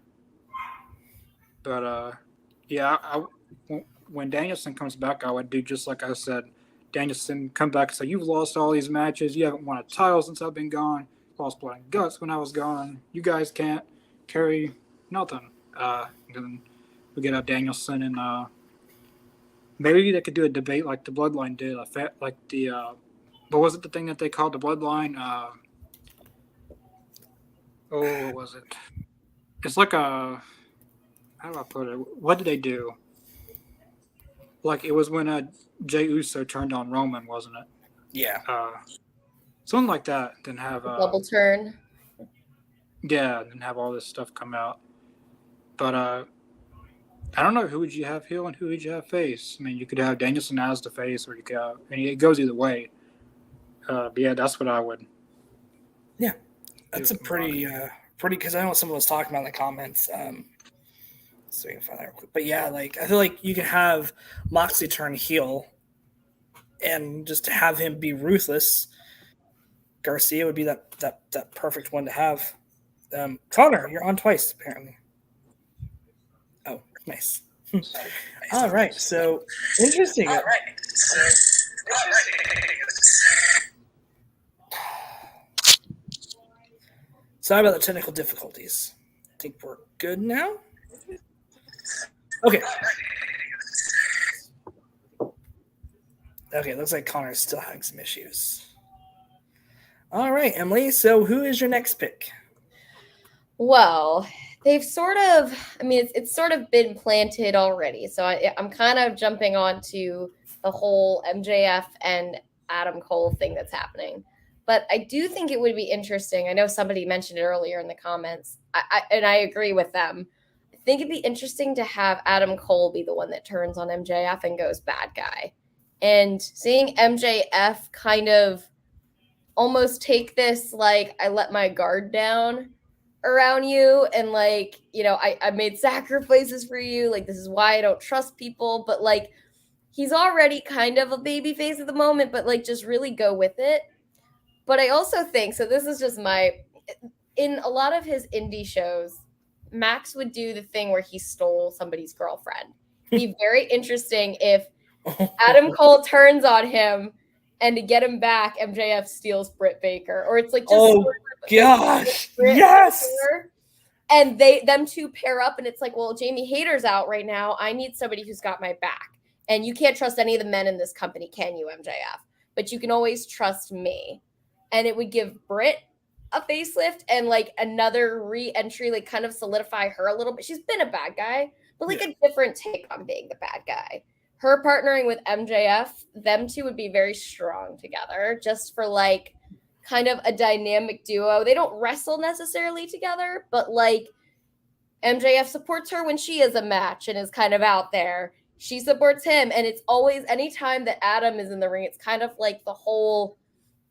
But when Danielson comes back, I would do just like I said. Danielson come back and say, you've lost all these matches. You haven't won a title since I've been gone. Lost Blood and Guts when I was gone. You guys can't carry nothing. And then we get out Danielson, and maybe they could do a debate like the Bloodline did. Like the what was it, the thing that they called the Bloodline? What was it? It's like how do I put it? What did they do? Like it was when Jey Uso turned on Roman, wasn't it? Yeah. Something like that. Then have double turn. Yeah, and then have all this stuff come out. But I don't know, who would you have heel and who would you have face? I mean, you could have Danielson as the face, or you could have, and it goes either way. But yeah, that's what I would. Yeah, that's a pretty, because I know someone was talking about in the comments. So you can find that real quick. But yeah, like I feel like you can have Moxley turn heel and just to have him be ruthless. Garcia would be that perfect one to have. Connor, you're on twice apparently. Oh, nice. All right, so interesting. All right, sorry about the technical difficulties. I think we're good now. Okay. Okay, looks like Connor's still having some issues. All right, Emily. So who is your next pick? Well, they've sort of, I mean, it's sort of been planted already. So I'm kind of jumping on to the whole MJF and Adam Cole thing that's happening. But I do think it would be interesting. I know somebody mentioned it earlier in the comments, and I agree with them. I think it'd be interesting to have Adam Cole be the one that turns on MJF and goes bad guy. And seeing MJF kind of almost take this, like, I let my guard down around you, and like, you know, I made sacrifices for you, like this is why I don't trust people, but like he's already kind of a baby face at the moment, but like just really go with it. But I also think, so this is just in a lot of his indie shows, Max would do the thing where he stole somebody's girlfriend. It'd be very interesting if Adam Cole turns on him, and to get him back, MJF steals Britt Baker, or it's like just gosh, yes. Baker, and them two pair up, and it's like, well, Jamie Hayter's out right now. I need somebody who's got my back, and you can't trust any of the men in this company, can you, MJF? But you can always trust me, and it would give Britt a facelift and like another re-entry, like kind of solidify her a little bit. She's been a bad guy, but like a different take on being the bad guy. Her partnering with MJF, them two would be very strong together, just for like kind of a dynamic duo. They don't wrestle necessarily together, but like MJF supports her when she is a match and is kind of out there. She supports him, and it's always, anytime that Adam is in the ring, it's kind of like the whole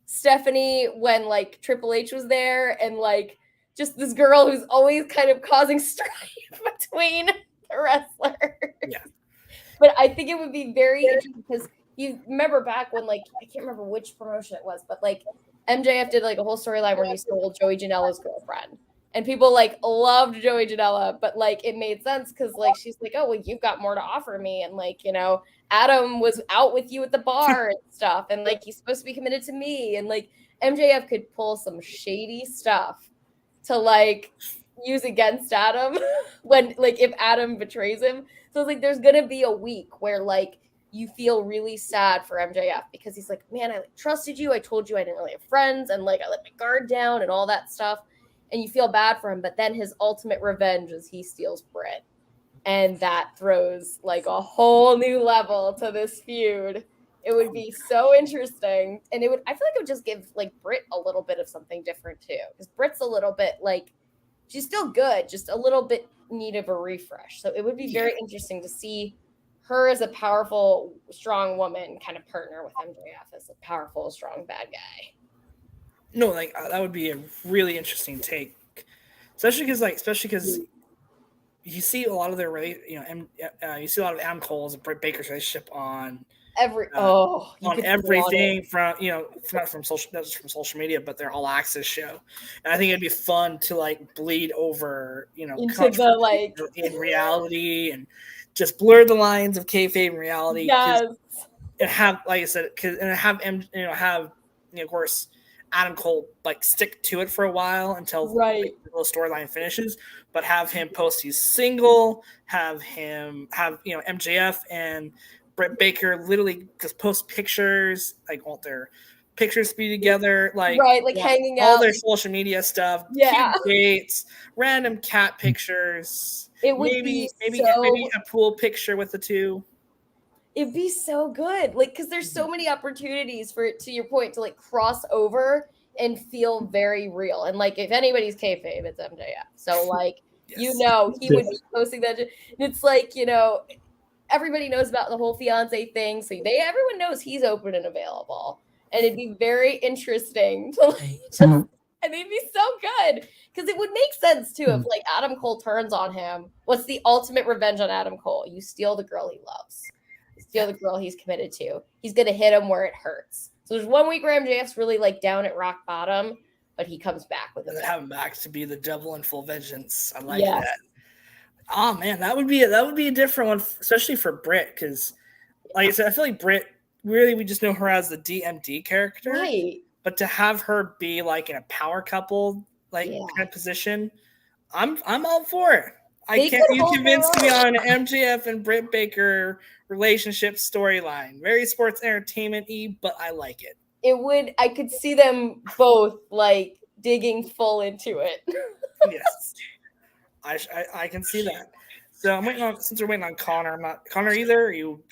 Stephanie when like Triple H was there, and like just this girl who's always kind of causing strife between the wrestlers. Yeah. But I think it would be very interesting because you remember back when, like, I can't remember which promotion it was, but like MJF did like a whole storyline where he stole Joey Janela's girlfriend, and people like loved Joey Janela, but like it made sense because like she's like, oh well, you've got more to offer me, and like, you know, Adam was out with you at the bar and stuff, and like he's supposed to be committed to me, and like MJF could pull some shady stuff to like use against Adam when, like, if Adam betrays him. So it's like there's gonna be a week where like you feel really sad for MJF because he's like, man, I like trusted you. I told you I didn't really have friends, and like I let my guard down and all that stuff. And you feel bad for him, but then his ultimate revenge is he steals Britt. And that throws like a whole new level to this feud. It would be so interesting. And I feel like it would just give like Britt a little bit of something different too. Because Britt's a little bit like, she's still good, just a little bit need of a refresh. So it would be very interesting to see her as a powerful, strong woman kind of partner with MJF as a powerful, strong bad guy. No, like that would be a really interesting take, especially because you see a lot of their you see a lot of Adam Cole's and Britt Baker's relationship on everything from social media, but their All Access show, and I think it'd be fun to like bleed over into the like in reality and just blur the lines of kayfabe and reality. Yes, and have, like I said, of course, Adam Cole like stick to it for a while until the storyline finishes, but have him post his single, have MJF and Britt Baker literally just post pictures, like all their pictures be together, hanging out, all their social media stuff, cute dates, random cat pictures. It would maybe a pool picture with the two. It'd be so good, like, because there's so many opportunities for it, to your point, to like cross over and feel very real. And like, if anybody's kayfabe, it's MJF. So like, Yes. You know, he would be posting that. And it's like, you know, everybody knows about the whole fiance thing, so everyone knows he's open and available, and it'd be very interesting to like, just, and it'd be so good because it would make sense too if like Adam Cole turns on him. What's the ultimate revenge on Adam Cole? You steal the girl he loves, you steal the girl he's committed to. He's gonna hit him where it hurts. So there's 1 week where MJF's really like down at rock bottom, but he comes back with it. And have him back to be the devil in full vengeance. I like that. Oh man, that would be a different one, especially for Britt, because like I said, I feel like Britt really we just know her as the DMD character, right? But to have her be like in a power couple kind of position, I'm all for it. You convinced me on an MJF and Britt Baker relationship storyline, very sports entertainment-y, but I like it. I could see them both like digging full into it. Yes. I can see that. So I'm waiting on, since we're waiting on Connor, I'm not Connor either. Are you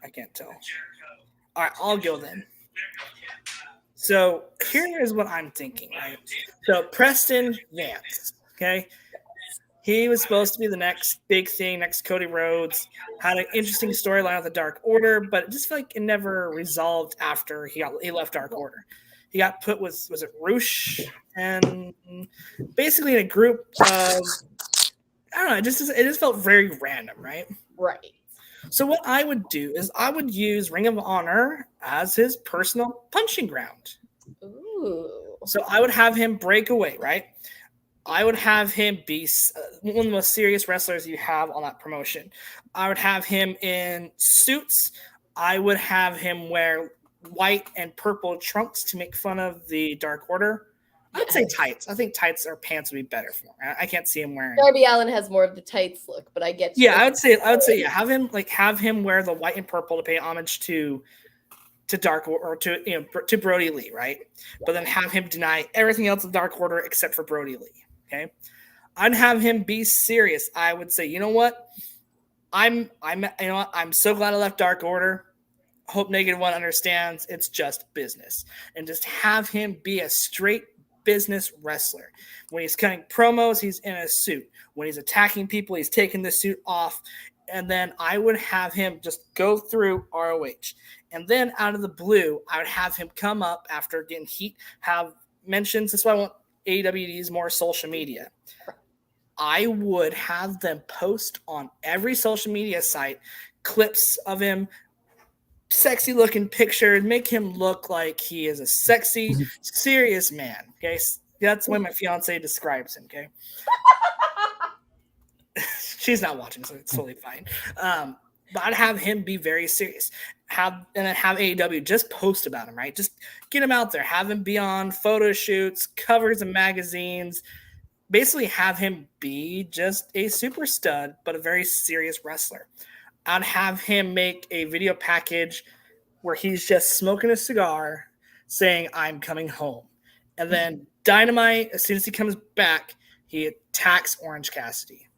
I can't tell. All right, I'll go then. So here is what I'm thinking, right? So Preston Vance, okay? He was supposed to be the next big thing, next Cody Rhodes. Had an interesting storyline with the Dark Order, but it just felt like it never resolved after he left Dark Order. He got put with, was it Roosh? And basically in a group of, I don't know, it just felt very random, right? Right. So what I would do is I would use Ring of Honor as his personal punching ground. Ooh. So I would have him break away, right? I would have him be one of the most serious wrestlers you have on that promotion. I would have him in suits. I would have him wear white and purple trunks to make fun of the Dark Order. I'd say tights. I think tights or pants would be better for him. I can't see him wearing. Darby Allin has more of the tights look, but I get you. Yeah, I would say yeah. Have him wear the white and purple to pay homage to Dark or to Brody Lee, right? But then have him deny everything else of Dark Order except for Brody Lee. Okay, I'd have him be serious. I would say, you know what? I'm so glad I left Dark Order. Hope Negative One understands it's just business, and just have him be a straight business wrestler. When he's cutting promos, he's in a suit. When he's attacking people, he's taking the suit off. And then I would have him just go through ROH. And then out of the blue, I would have him come up after getting heat, have mentions. That's why I want AEW to use more social media. I would have them post on every social media site clips of him, sexy looking pictures, make him look like he is a sexy, serious man. Okay, that's the way my fiance describes him. Okay, she's not watching, so it's totally fine. But I'd have him be very serious. And then have AEW just post about him, right? Just get him out there. Have him be on photo shoots, covers of magazines. Basically, have him be just a super stud, but a very serious wrestler. I'd have him make a video package where he's just smoking a cigar saying, "I'm coming home." And then Dynamite, as soon as he comes back, he attacks Orange Cassidy.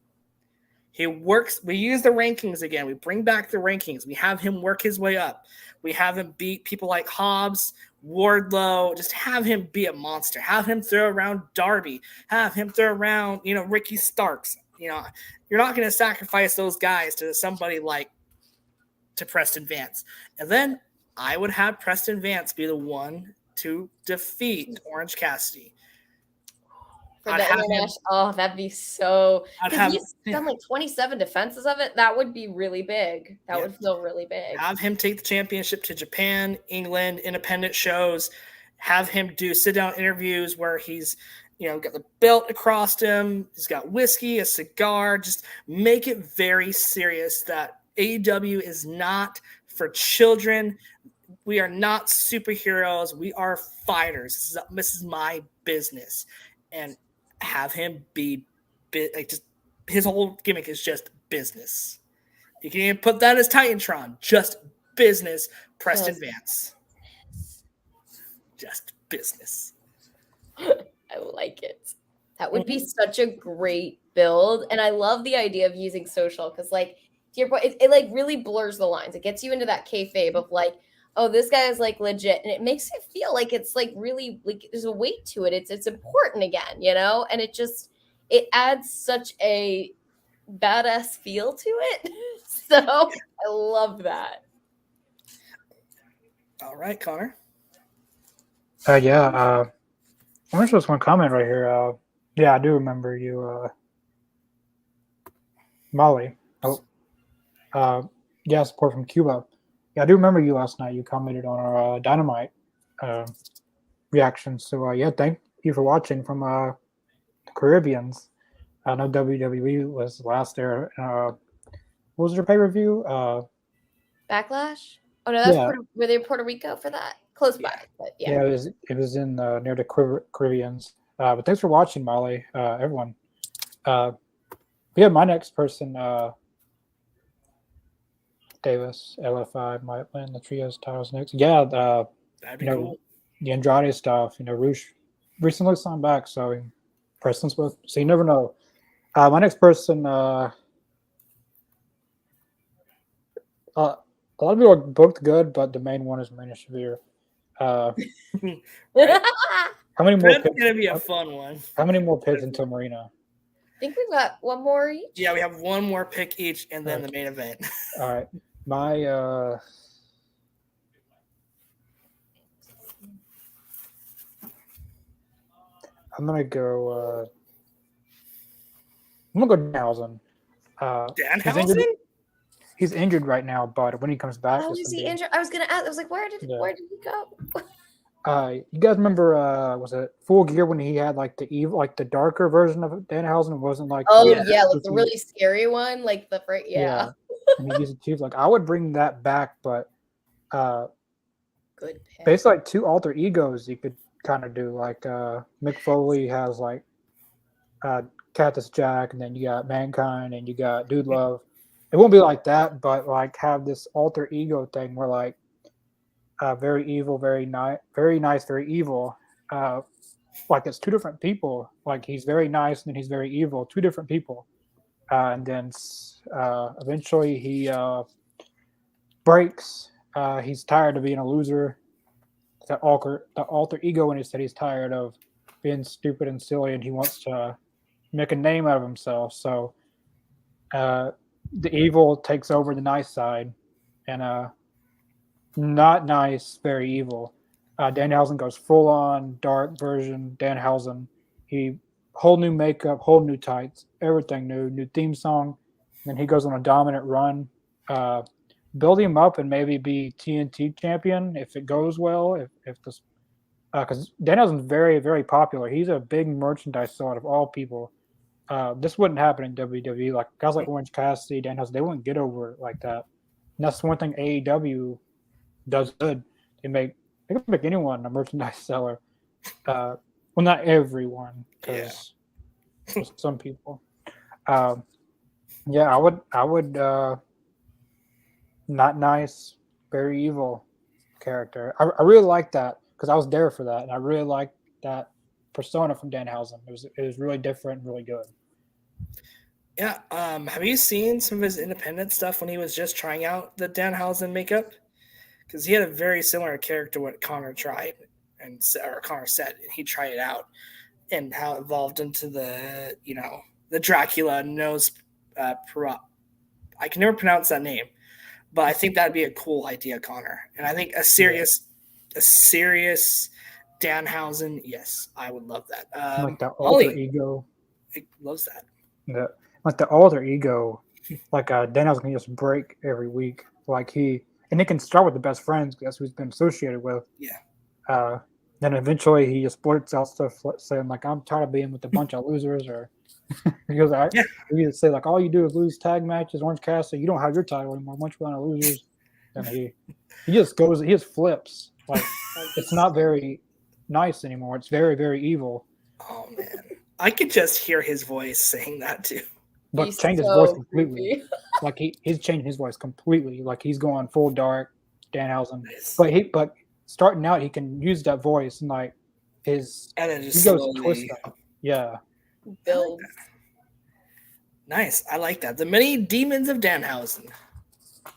We use the rankings again. We bring back the rankings. We have him work his way up. We have him beat people like Hobbs, Wardlow. Just have him be a monster. Have him throw around Darby. Have him throw around, Ricky Starks. You're not going to sacrifice those guys to somebody like to Preston Vance. And then I would have Preston Vance be the one to defeat Orange Cassidy. For the international, that'd be so. He's done like 27 defenses of it. That would be really big. That would feel really big. Have him take the championship to Japan, England, independent shows. Have him do sit-down interviews where he's, got the belt across him. He's got whiskey, a cigar. Just make it very serious that AEW is not for children. We are not superheroes. We are fighters. This is my business. And have him be just his whole gimmick is just business. You can even put that as Titantron. Just business. Preston Vance. Just business. I like it. That would be such a great build. And I love the idea of using social because, like, to your point, it like really blurs the lines. It gets you into that kayfabe of like, oh, this guy is like legit, and it makes it feel like it's like really like there's a weight to it. It's important again, and it adds such a badass feel to it. So I love that. All right, Connor. Yeah. I wish there was one comment right here. Yeah, I do remember you, Molly. Oh, yeah, support from Cuba. Yeah, I do remember you last night. You commented on our Dynamite reaction. So yeah, thank you for watching from the Caribbeans. I know WWE was last there. What was your pay-per-view? Backlash? Oh no, that's were they in Puerto Rico for that? Close by, but yeah. Yeah, it was in near the Caribbeans. But thanks for watching, Molly. Everyone. Yeah, my next person, Davis, LFI might win the trios titles next. Yeah, that'd be cool. The Andrade stuff. Roosh recently signed back, so Preston's both. So you never know. My next person. A lot of people are booked good, but the main one is Marina Shafir. How many more? That's gonna be a fun one. How many more picks until Marina? I think we've got one more each. Yeah, we have one more pick each, and then the main event. All right, my I'm gonna go Danhausen. Danhausen? He's injured right now, but when he comes back, oh, is he injured? I was gonna ask. I was like, where did he go? You guys remember? Was it Full Gear when he had like the evil, like the darker version of Danhausen? It wasn't like like the really scary one, like the yeah. And he used the tubes. Like I would bring that back, but good. Pick. Basically, like two alter egos you could kind of do. Like Mick Foley has like Cactus Jack, and then you got Mankind, and you got Dude Love. It won't be like that, but like have this alter ego thing where like very evil, very nice, very evil. Like it's two different people. Like he's very nice and then he's very evil. Two different people. And then eventually he breaks. He's tired of being a loser. The alter ego in his head, he's tired of being stupid and silly, and he wants to make a name out of himself. So the evil takes over the nice side, and not nice, very evil. Danhausen goes full on dark version Danhausen. He whole new makeup, whole new tights, everything new theme song. And then he goes on a dominant run. Build him up and maybe be TNT champion if it goes well. If this, because Danhausen's very, very popular. He's a big merchandise seller of all people. This wouldn't happen in WWE. Like guys like Orange Cassidy, Danhausen, they wouldn't get over it like that. And that's one thing AEW does good. They can make anyone a merchandise seller. Well, not everyone, because some people. Yeah, I would not nice, very evil character. I really like that because I was there for that, and I really liked that persona from Danhausen. It was really different, really good. Yeah. Have you seen some of his independent stuff when he was just trying out the Danhausen makeup? Because he had a very similar character to what Connor tried, or Connor said, and he tried it out, and how it evolved into the Dracula nose. I can never pronounce that name, but I think that'd be a cool idea, Connor. And I think a serious Danhausen, yes, I would love that. Like the alter ego. It loves that. Like the alter ego, like Danhausen can just break every week. Like and it can start with the best friends. That's who he's been associated with. Yeah. Then eventually he just blurts out stuff saying like, "I'm tired of being with a bunch of losers," or he goes, "We either say like all you do is lose tag matches, Orange Cassidy. You don't have your title anymore. A bunch of losers." And he just flips. Like it's not very nice anymore. It's very, very evil. Oh man, I could just hear his voice saying that too. But change his voice completely. Like he's changing his voice completely. Like he's going full dark, Danhausen. Nice. But starting out, he can use that voice and like he goes twist up. Yeah. Builds. Nice. I like that. The many demons of Danhausen.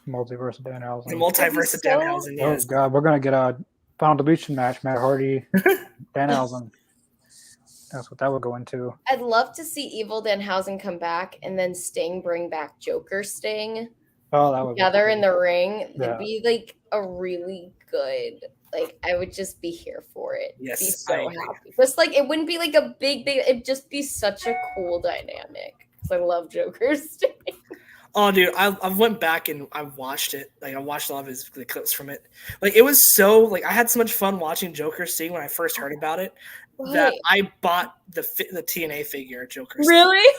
Multiverse of Danhausen. The multiverse of Danhausen. Yes. Oh God, we're gonna get a final deletion match. Matt Hardy, Danhausen. That's what that would go into. I'd love to see Evil Danhausen come back and then Sting bring back Joker Sting. Oh, that would together be in the ring. Yeah. It'd be like a really good. Like I would just be here for it. Yes, be so happy. Just like it wouldn't be like a big. It'd just be such a cool dynamic. Because I love Joker Sting. Oh, dude, I went back and I watched it. Like I watched a lot of the clips from it. Like it was so like I had so much fun watching Joker Sting when I first heard about it that I bought the TNA figure Joker Sting. Really?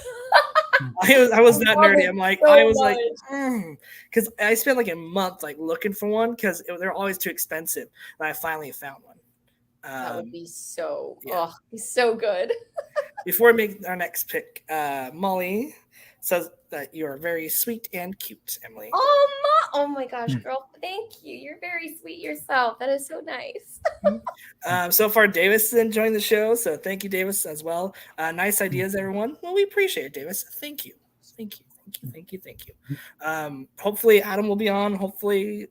I was that nerdy. I'm like, so I was much. like, because I spent like a month like looking for one because they're always too expensive. And I finally found one. That would be so. Yeah. Oh, he's so good. Before we make our next pick, Molly says that you are very sweet and cute, Emily. Oh my gosh, girl! Thank you. You're very sweet yourself. That is so nice. So far, Davis is enjoying the show, so thank you, Davis, as well. Nice ideas, everyone. Well, we appreciate it, Davis. Thank you. Hopefully, Adam will be on. Hopefully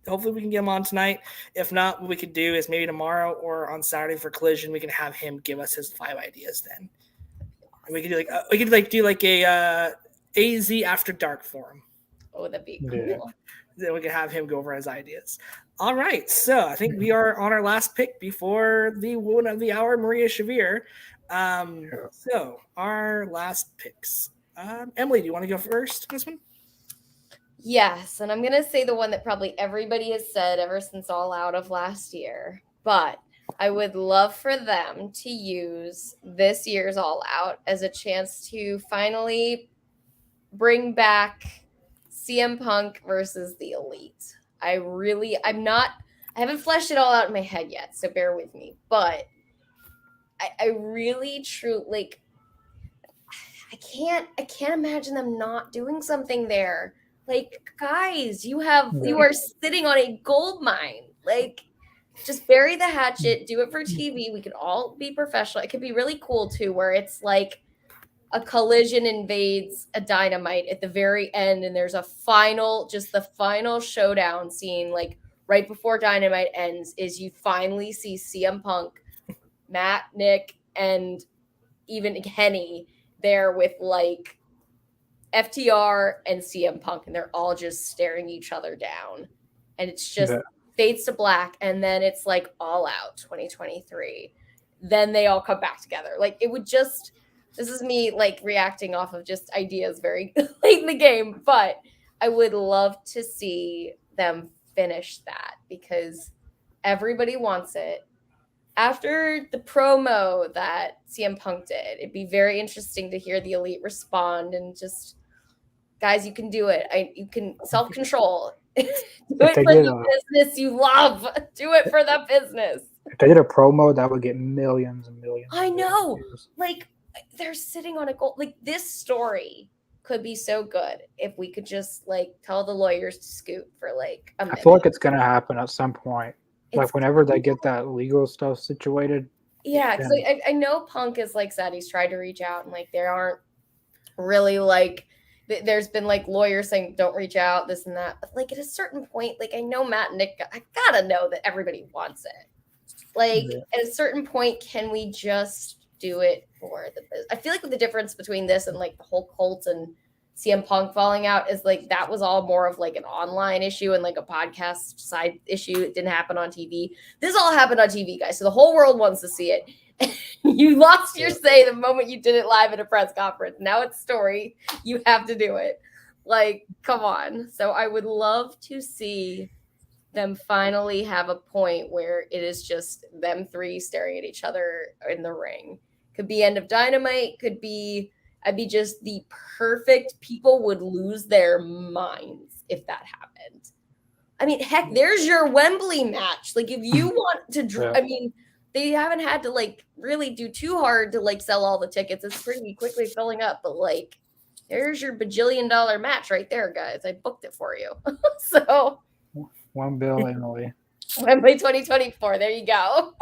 we can get him on tonight. If not, what we could do is maybe tomorrow or on Saturday for Collision, we can have him give us his 5 ideas then. And we could do like a AZ After Dark for him. Oh, that'd be cool. Yeah. Then we can have him go over his ideas. All right, so I think we are on our last pick before the woman of the hour, Maria Shavir. So our last picks. Emily, do you want to go first on this one? Yes, and I'm gonna say the one that probably everybody has said ever since All Out of last year, but I would love for them to use this year's All Out as a chance to finally bring back CM Punk versus the Elite. I haven't fleshed it all out in my head yet, so bear with me. But I really like I can't imagine them not doing something there. Like, guys, you are sitting on a gold mine. Like, just bury the hatchet, do it for TV. We could all be professional. It could be really cool too, where it's like a Collision invades a Dynamite at the very end, and there's the final showdown scene, like right before Dynamite ends, is you finally see CM Punk, Matt, Nick, and even Kenny there with like FTR and CM Punk, and they're all just staring each other down. And it's just fades to black, and then it's like All Out 2023. Then they all come back together. Like it would just... This is me like reacting off of just ideas very late in the game, but I would love to see them finish that because everybody wants it. After the promo that CM Punk did, it'd be very interesting to hear the Elite respond and just, guys, you can do it. You can self-control. Do it for the business you love. Do it for the business. If they did a promo, that would get millions and millions. I know. Like, they're sitting on a goal. Like, this story could be so good if we could just like tell the lawyers to scoot for like a minute. I feel like it's gonna happen at some point. Like whenever they get that legal stuff situated. Yeah, because I know Punk is like said he's tried to reach out and like there aren't really like there's been like lawyers saying don't reach out, this and that. But like at a certain point, like I know Matt and Nick, I gotta know that everybody wants it. Like at a certain point, can we just do it for the business? I feel like the difference between this and like the whole Colt and CM Punk falling out is like that was all more of like an online issue and like a podcast side issue. It didn't happen on TV. This all happened on TV, guys. So the whole world wants to see it. You lost your say the moment you did it live at a press conference. Now it's story. You have to do it. Like, come on. So I would love to see them finally have a point where it is just them three staring at each other in the ring. Could be end of Dynamite. I'd be just the perfect. People would lose their minds if that happened. I mean, heck, there's your Wembley match. Like, if you want to, I mean, they haven't had to like really do too hard to like sell all the tickets. It's pretty quickly filling up, but like, there's your bajillion-dollar match right there, guys. I booked it for you. So, $1 billion, Emily. Wembley 2024. There you go.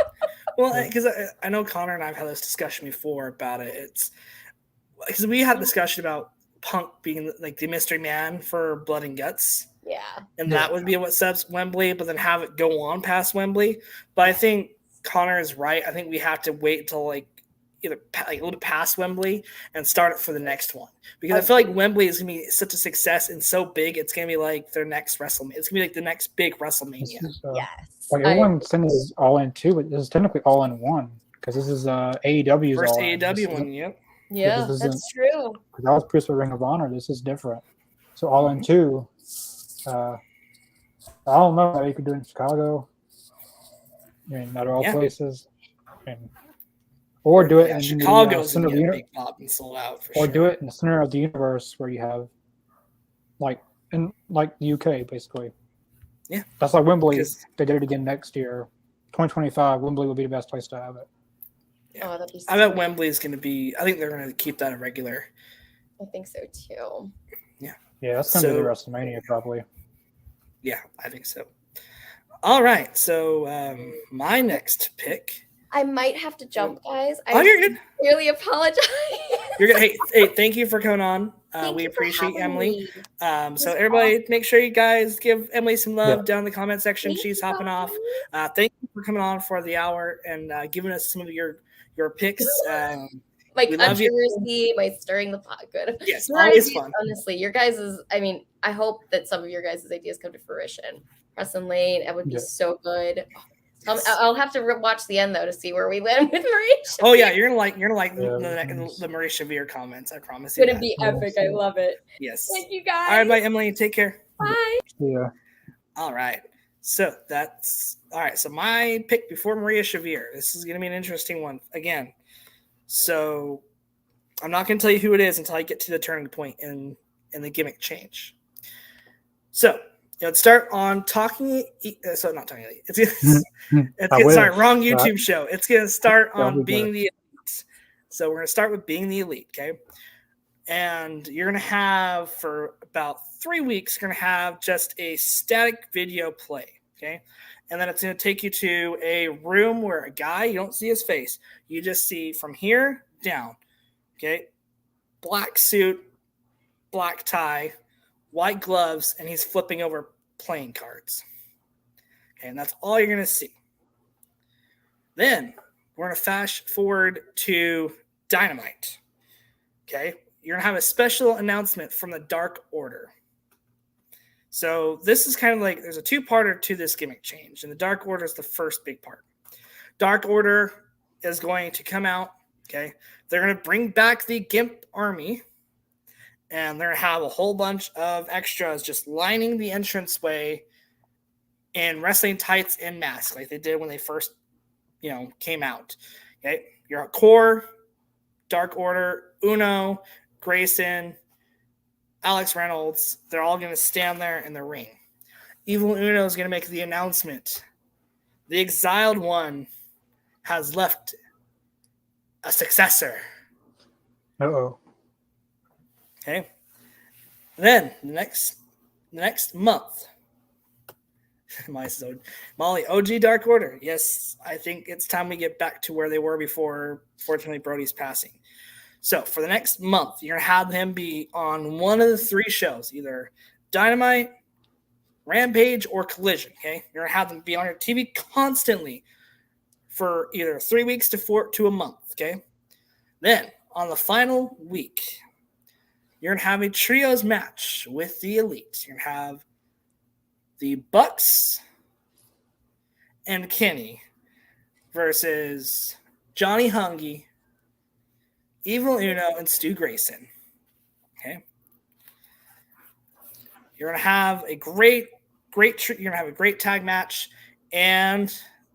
Well, because I know Connor and I've had this discussion before about it. It's because we had a discussion about Punk being like the mystery man for Blood and Guts. Yeah. And that would be what sets Wembley, but then have it go on past Wembley. But I think Connor is right. I think we have to wait until either a little bit past Wembley and start it for the next one, because I feel like Wembley is gonna be such a success and so big, it's gonna be like their next WrestleMania. It's gonna be like the next big WrestleMania. Yes. Like everyone saying this is all in 2, but this is technically all in 1 because this is AEW's first all AEW one. Yep. Yeah, that's true. That was Priest of Ring of Honor. This is different. So all in 2. I don't know how you could do it in Chicago. I mean, not all places. Or do it in Chicago's the center of the big pop and sold out for or sure. do it in the center of the universe where you have in the UK basically. Yeah, that's like Wembley. They did it again next year, 2025. Wembley will be the best place to have it. Yeah. I bet Wembley is going to be. I think they're going to keep that a regular. I think so too. Yeah, that's going to be the WrestleMania probably. Yeah, I think so. All right, so my next pick. I might have to jump, guys. You're good. Really apologize. You're good. Hey, thank you for coming on. We appreciate Emily. So everybody, make sure you guys give Emily some love down in the comment section. She's hopping off. Thank you for coming on for the hour and giving us some of your picks. My controversy, my stirring the pot. Good. Yes, always fun. Honestly, your guys' I hope that some of your guys' ideas come to fruition. Preston Lane, it would be so good. I'll have to watch the end though to see where we land with Marie Shavir. Oh yeah, you're gonna like the Marie Shavir comments. I promise you. It's gonna be epic. I love it. Yes. Thank you guys. All right, bye, Emily. Take care. Bye. Yeah. All right. So that's all right. So my pick before Maria Shavir. This is gonna be an interesting one again. So I'm not gonna tell you who it is until I get to the turning point in the gimmick change. So. Let's start on Talking. So not Talking Elite. Sorry, wrong YouTube show. It's going to start on Being the Elite. So we're going to start with Being the Elite, okay? And you're going to have for about 3 weeks. You're going to have just a static video play, okay? And then it's going to take you to a room where a guy, you don't see his face. You just see from here down, okay? Black suit, black tie, white gloves, and he's flipping over playing cards. Okay, and that's all you're going to see. Then we're going to fast forward to Dynamite. Okay, you're going to have a special announcement from the Dark Order. So this is kind of like there's a 2-parter to this gimmick change, and the Dark Order is the first big part. Dark Order is going to come out. Okay, they're going to bring back the Gimp Army. And they're going to have a whole bunch of extras just lining the entranceway in wrestling tights and masks like they did when they first, came out. Okay, your core, Dark Order, Uno, Grayson, Alex Reynolds, they're all going to stand there in the ring. Evil Uno is going to make the announcement. The Exiled One has left a successor. Uh-oh. Okay. Then the next month, Molly, OG Dark Order. Yes, I think it's time we get back to where they were before, fortunately, Brody's passing. So for the next month, you're gonna have him be on one of the 3 shows, either Dynamite, Rampage, or Collision. Okay, you're gonna have them be on your TV constantly for either 3 weeks to a month. Okay. Then on the final week, you're going to have a trios match with the Elite. You're going to have the Bucks and Kenny versus Johnny Hungy, Evil Uno, and Stu Grayson. Okay. You're going to have a great you're going to have a great tag match, and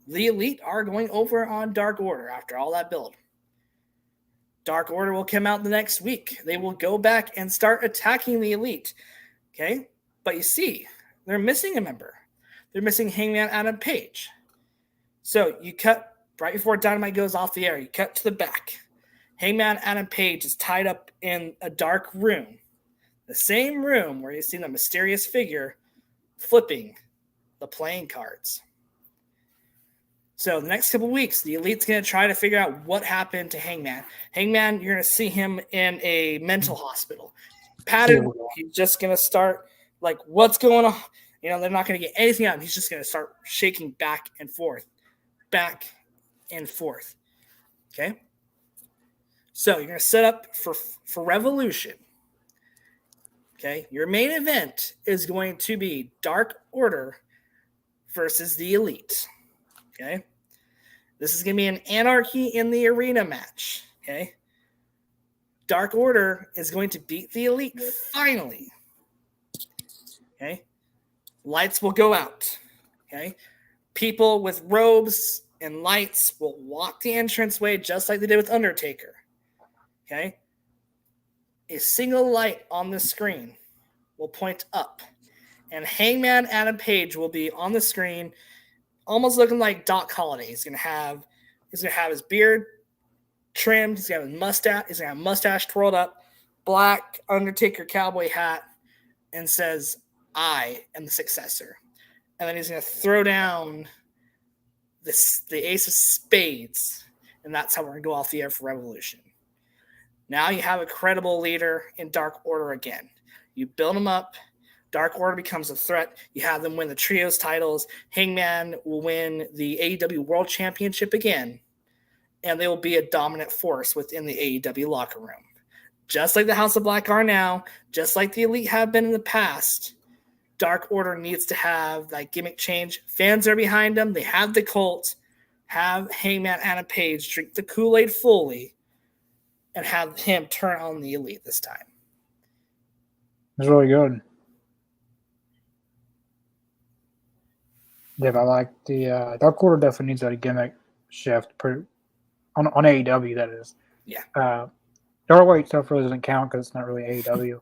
the Elite are going over on Dark Order after all that build. Dark Order will come out the next week. They will go back and start attacking the Elite. Okay? But you see, they're missing a member. They're missing Hangman Adam Page. So you cut right before Dynamite goes off the air. You cut to the back. Hangman Adam Page is tied up in a dark room. The same room where you see the mysterious figure flipping the playing cards. So the next couple of weeks, the Elite's going to try to figure out what happened to Hangman. Hangman, you're going to see him in a mental hospital. Padded, he's just going to start like, what's going on? You know, they're not going to get anything out. He's just going to start shaking back and forth. Back and forth. Okay? So you're going to set up for Revolution. Okay? Your main event is going to be Dark Order versus the Elite. Okay? This is going to be an Anarchy in the Arena match. Okay? Dark Order is going to beat the Elite finally. Okay? Lights will go out. Okay? People with robes and lights will walk the entranceway just like they did with Undertaker. Okay? A single light on the screen will point up, and Hangman Adam Page will be on the screen, almost looking like Doc Holliday. He's gonna have his beard trimmed. He's got his mustache. He's gonna have mustache twirled up, black Undertaker cowboy hat, and says, "I am the successor." And then he's going to throw down the ace of spades. And that's how we're going to go off the air for Revolution. Now you have a credible leader in Dark Order again. You build them up. Dark Order becomes a threat. You have them win the trios titles. Hangman will win the AEW World Championship again. And they will be a dominant force within the AEW locker room. Just like the House of Black are now, just like the Elite have been in the past, Dark Order needs to have that gimmick change. Fans are behind them. They have the cult. Have Hangman Adam Page drink the Kool-Aid fully and have him turn on the Elite this time. It's really good. Yeah, I like the Dark Order definitely needs that gimmick shift on AEW, that is. Yeah. ROH stuff really doesn't count because it's not really AEW.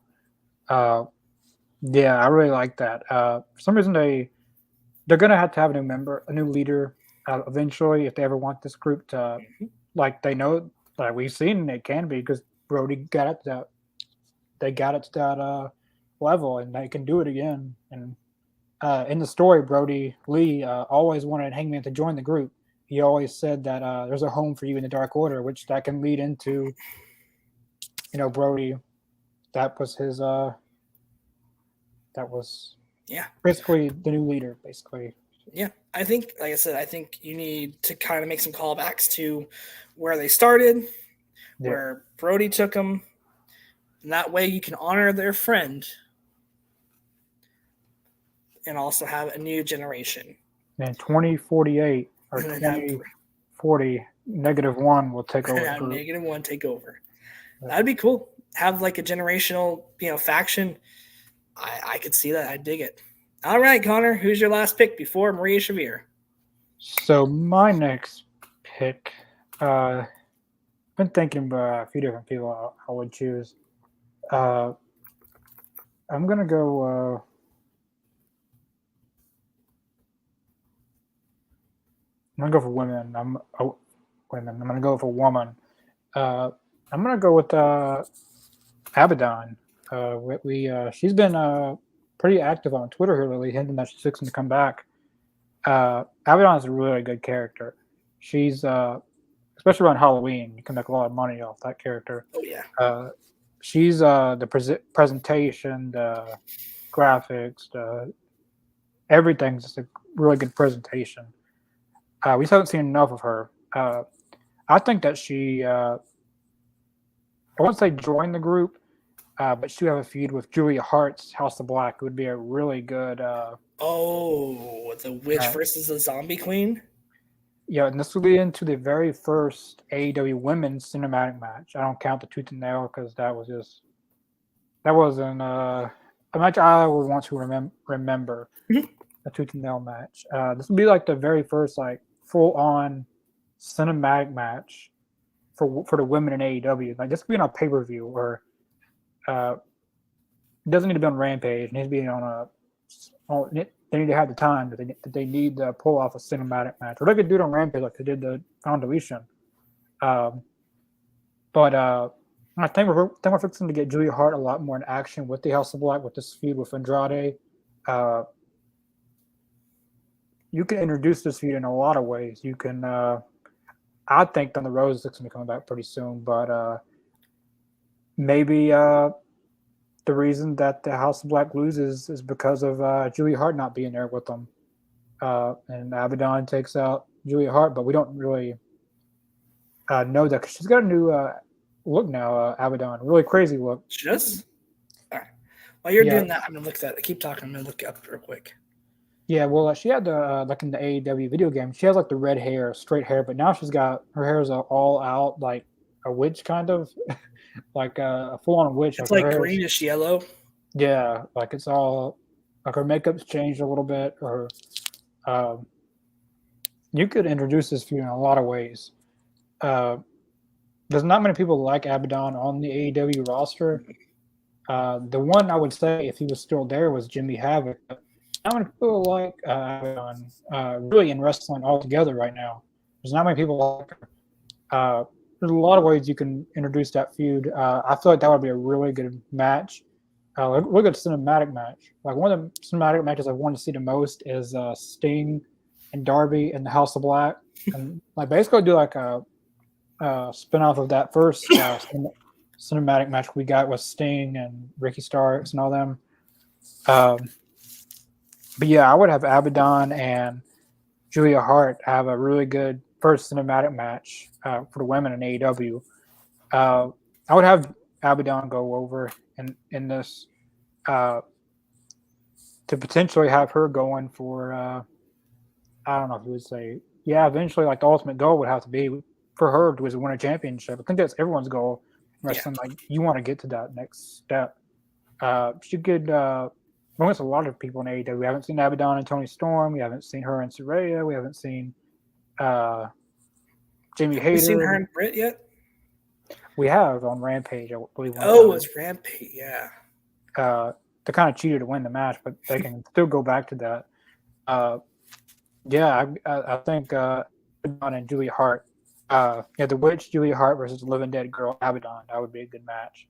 Yeah, I really like that. For some reason, they're gonna have to have a new leader eventually if they ever want this group to, like they know, like we've seen it can be because Brody got it to that level and they can do it again. And in the story, Brody Lee always wanted Hangman to join the group. He always said that there's a home for you in the Dark Order, which that can lead into, Brody. That was his. That was basically the new leader, basically. Yeah, I think, like I said, I think you need to kind of make some callbacks to where they started, where Brody took them, and that way you can honor their friend and also have a new generation. And 2048 or 2040, -1 will take over. -1 take over. That'd be cool. Have like a generational, faction. I could see that. I dig it. All right, Connor, who's your last pick before Maria Shavir? So my next pick, I've been thinking about a few different people I would choose. I'm gonna go. I'm gonna go for women. I'm gonna go for woman. I'm gonna go with Abaddon. She's been pretty active on Twitter here lately, hinting that she's fixing to come back. Abaddon is a really good character. She's especially around Halloween, you can make a lot of money off that character. Oh yeah. She's the presentation, the graphics, everything's just a really good presentation. We just haven't seen enough of her. I think that she, I won't say join the group, but she have a feud with Julia Hart's House of Black. It would be a really good. The witch versus the zombie queen. Yeah, and this will be into the very first AEW women's cinematic match. I don't count the tooth and nail because that wasn't a match I would want to remember. A tooth and nail match. This will be like the very first full on cinematic match for the women in AEW. Like this could be on a pay-per-view or it doesn't need to be on Rampage. It needs to be on they need to have the time that they need to pull off a cinematic match. Or they could do it on Rampage like they did the Found Deletion. But I think we're fixing to get Julia Hart a lot more in action with the House of Black, with this feud with Andrade. You can introduce this feud in a lot of ways. You can, I think Thunder Rosa is going to be coming back pretty soon, but maybe the reason that the House of Black loses is because of Julia Hart not being there with them. And Abaddon takes out Julia Hart, but we don't really know that because she's got a new look now, Abaddon. Really crazy look. Just? All right. While you're doing that, I'm going to look at that. Keep talking. I'm going to look up real quick. Yeah, well, she had the like in the AEW video game, she has like the red hair, straight hair, but now she's got her hair is all out, like a witch kind of, like a full-on witch. It's like greenish yellow. Yeah, like it's all like her makeup's changed a little bit. Or you could introduce this feud in a lot of ways. There's not many people like Abaddon on the AEW roster. The one I would say, if he was still there, was Jimmy Havoc. Not many people like Abaddon really in wrestling altogether right now. There's not many people like her. There's a lot of ways you can introduce that feud. I feel like that would be a really good match. Look at cinematic match. Like one of the cinematic matches I want to see the most is Sting and Darby in the House of Black, and like basically do like a spin-off of that first cinematic match we got with Sting and Ricky Starks and all them. But yeah, I would have Abaddon and Julia Hart have a really good first cinematic match for the women in AEW. I would have Abaddon go over in this to potentially have her going for I don't know if you would say, yeah, eventually like the ultimate goal would have to be for her to win a championship. I think that's everyone's goal in wrestling. Like you want to get to that next step. She could there's a lot of people in AEW. We haven't seen Abaddon and Toni Storm. We haven't seen her and Saraya. We haven't seen Jamie Hayter. Have you seen her and Britt yet? We have on Rampage, I believe. Oh, it's Rampage, yeah. They kind of cheated to win the match, but they can still go back to that. Yeah, I think Abaddon and Julia Hart. The Witch, Julia Hart versus the Living Dead Girl, Abaddon. That would be a good match.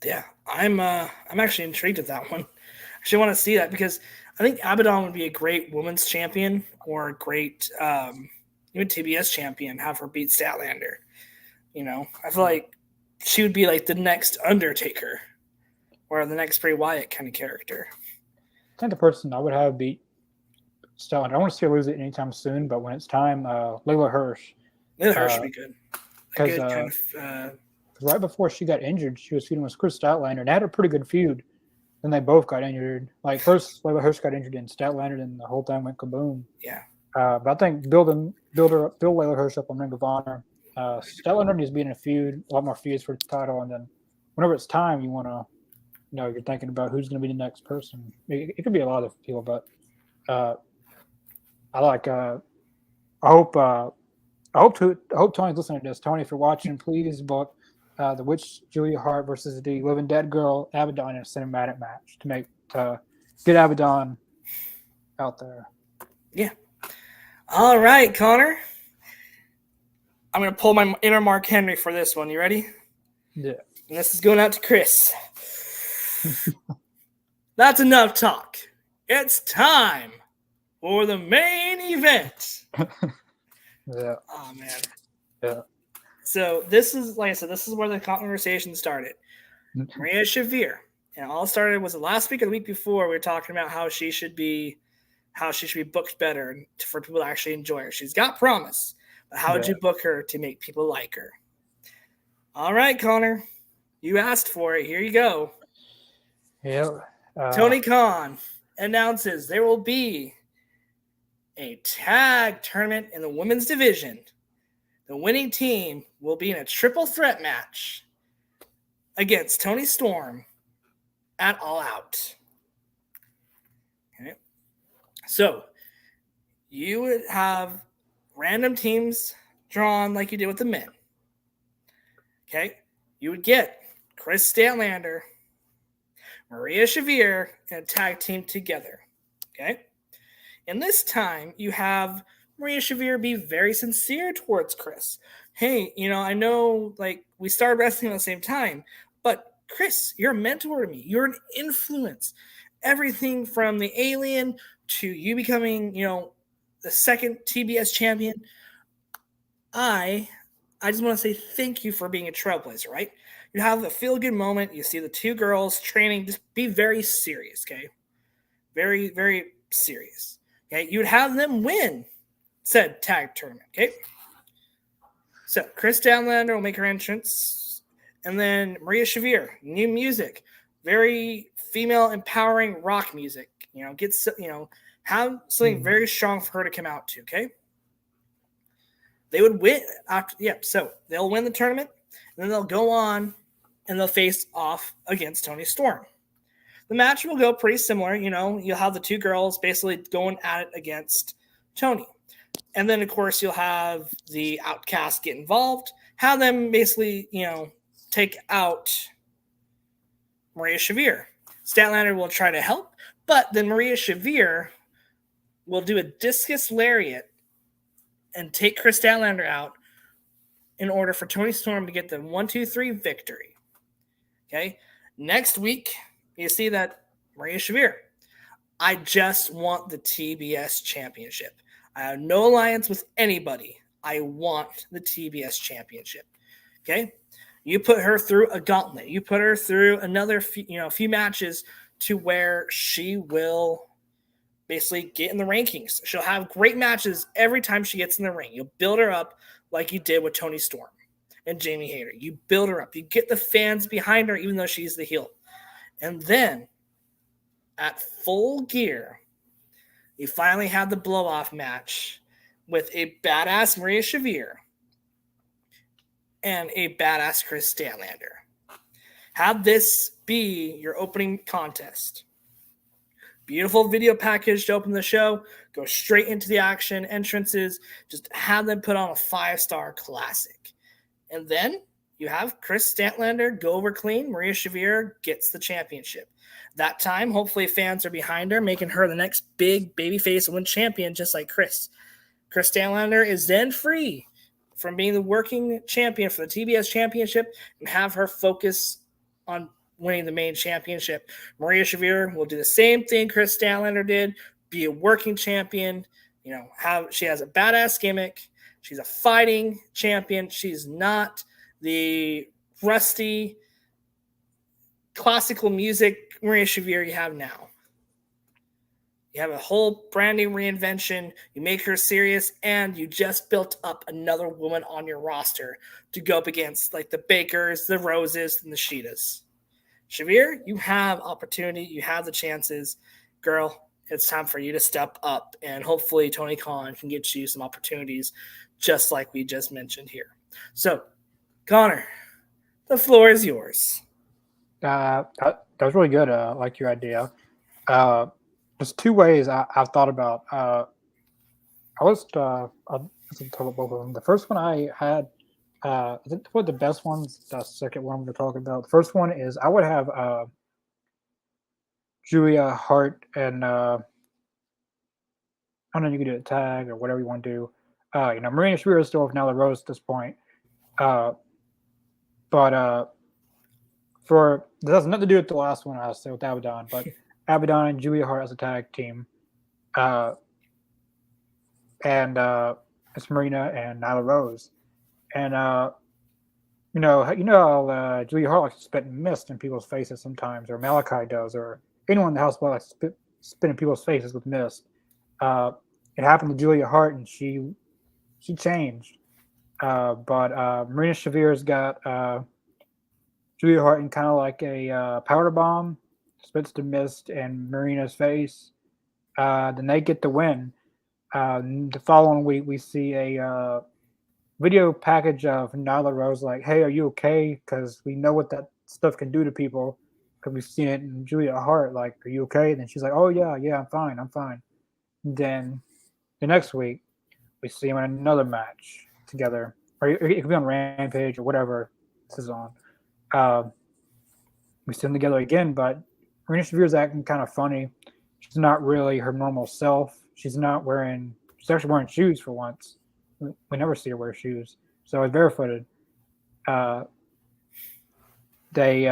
Yeah, I'm actually intrigued with that one. I actually want to see that because I think Abaddon would be a great women's champion or a great even TBS champion. Have her beat Statlander. You know, I feel like she would be like the next Undertaker or the next Bray Wyatt kind of character. I think the person I would have beat Statlander. I don't want to see her lose it anytime soon, but when it's time, Layla Hirsch. Layla Hirsch would be good. Because right before she got injured, she was feuding with Chris Statlander, and they had a pretty good feud. Then they both got injured. Like first, Layla Hirsch got injured, and Statlander, and the whole thing went kaboom. Yeah. But I think build Layla Hirsch up on Ring of Honor. Statlander needs to be in a feud, a lot more feuds for the title, and then whenever it's time, you want to, you're thinking about who's going to be the next person. It could be a lot of people, but I like. I hope Tony's listening to this. Tony, if you're watching, please book the Witch Julia Hart versus the Living Dead Girl Abaddon in a cinematic match to get Abaddon out there. Yeah. All right, Connor. I'm going to pull my inner Mark Henry for this one. You ready? Yeah. And this is going out to Chris. That's enough talk. It's time for the main event. Yeah. Oh, man. Yeah. So this is, like I said, this is where the conversation started. Maria Shavir. And all started was the last week or the week before we were talking about how she should be booked better for people to actually enjoy her. She's got promise. But how would you book her to make people like her? All right, Connor. You asked for it. Here you go. Yeah. Tony Khan announces there will be a tag tournament in the women's division. The winning team will be in a triple threat match against Toni Storm at All Out. Okay. So you would have random teams drawn like you did with the men. Okay. You would get Chris Statlander, Maria Shavir, and a tag team together. Okay. And this time you have Maria Shavir be very sincere towards Chris. Hey, I know like we started wrestling at the same time, but Chris, you're a mentor to me. You're an influence. Everything from the Alien to you becoming, the second TBS champion. I just want to say thank you for being a trailblazer, right? You have a feel-good moment. You see the two girls training. Just be very serious, okay? Very, very serious. Okay, you'd have them win said tag tournament, okay? So Chris Statlander will make her entrance, and then Maria Shavir, new music, very female empowering rock music. Have something very strong for her to come out to. Okay, they would win after. So they'll win the tournament, and then they'll go on, and they'll face off against Toni Storm. The match will go pretty similar. You'll have the two girls basically going at it against Toni. And then, of course, you'll have the Outcast get involved, have them basically, take out Maria Shavir. Statlander will try to help, but then Maria Shavir will do a discus lariat and take Chris Statlander out in order for Toni Storm to get the 1-2-3 victory. Okay? Next week, you see that Maria Shavir, I just want the TBS championship. I have no alliance with anybody. I want the TBS championship. Okay? You put her through a gauntlet. You put her through another few matches to where she will basically get in the rankings. She'll have great matches every time she gets in the ring. You'll build her up like you did with Toni Storm and Jamie Hayter. You build her up. You get the fans behind her even though she's the heel. And then at Full Gear, you finally have the blow-off match with a badass Maria Shavir and a badass Chris Statlander. Have this be your opening contest. Beautiful video package to open the show. Go straight into the action, entrances. Just have them put on a 5-star classic. And then you have Chris Statlander go over clean. Maria Shavir gets the championship. That time, hopefully fans are behind her, making her the next big babyface and win champion, just like Chris. Chris Statlander is then free from being the working champion for the TBS championship and have her focus on winning the main championship. Maria Shavir will do the same thing Chris Statlander did, be a working champion. She has a badass gimmick. She's a fighting champion. She's not the rusty classical music Maria Shavir you have now. You have a whole brand new reinvention. You make her serious, and you just built up another woman on your roster to go up against like the Bakers, the Roses, and the Sheetas. Shavir, you have opportunity. You have the chances. Girl, it's time for you to step up, and hopefully Tony Khan can get you some opportunities just like we just mentioned here. So, Connor, the floor is yours. That was really good. I like your idea. There's two ways I've thought about. I'll talk about both of them. The first one I had, I think one of the best ones. The second one I'm going to talk about. The first one is I would have Julia Hart and I don't know. You can do a tag or whatever you want to do. Marina Shafir is still with Nyla Rose at this point, but for this has nothing to do with the last one I said with Abaddon, but Abaddon and Julia Hart as a tag team, and it's Marina and Nyla Rose, and you know how Julia Hart likes to spit mist in people's faces sometimes, or Malachi does, or anyone in the house likes to spit in people's faces with mist. It happened to Julia Hart, and she changed, but Marina Shavir's got Julia Hart in kind of like a powder bomb, spits the mist in Marina's face. Then they get the win. The following week, we see a video package of Nyla Rose like, "Hey, are you okay?" Because we know what that stuff can do to people. Because we've seen it in Julia Hart. Like, "Are you okay?" And then she's like, "Oh yeah, I'm fine. And then the next week, we see them in another match together, or it could be on Rampage or whatever this is on. We see them together again, but Marina Shavir's acting kind of funny. She's not really her normal self. She's actually wearing shoes for once. We never see her wear shoes. So it's barefooted. They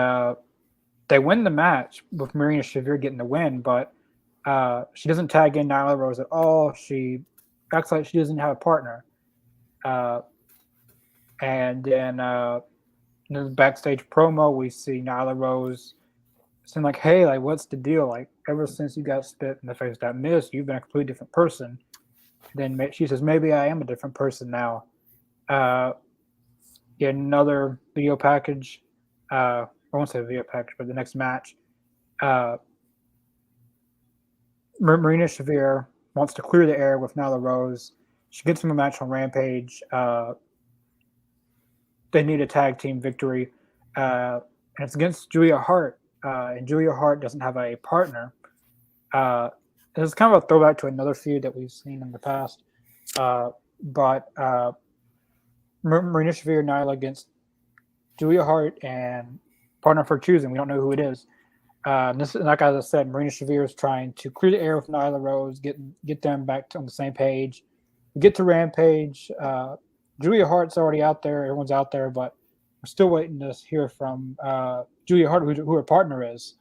win the match with Marina Shavir getting the win, but she doesn't tag in Nyla Rose at all. She acts like she doesn't have a partner. And then in the backstage promo, we see Nyla Rose saying like, "Hey, like, what's the deal? Like, ever since you got spit in the face with that miss, you've been a completely different person." And then she says, "Maybe I am a different person now." Get another video package. I won't say video package, but the next match. Marina Shafir wants to clear the air with Nyla Rose. She gets him a match on Rampage. They need a tag team victory. And it's against Julia Hart. And Julia Hart doesn't have a partner. It's kind of a throwback to another feud that we've seen in the past. But Marina Shafir and Nyla against Julia Hart and partner for choosing. We don't know who it is. This, like as I said, Marina Shafir is trying to clear the air with Nyla Rose, get them back on the same page. We get to Rampage. Julia Hart's already out there. Everyone's out there, but we're still waiting to hear from Julia Hart, who her partner is.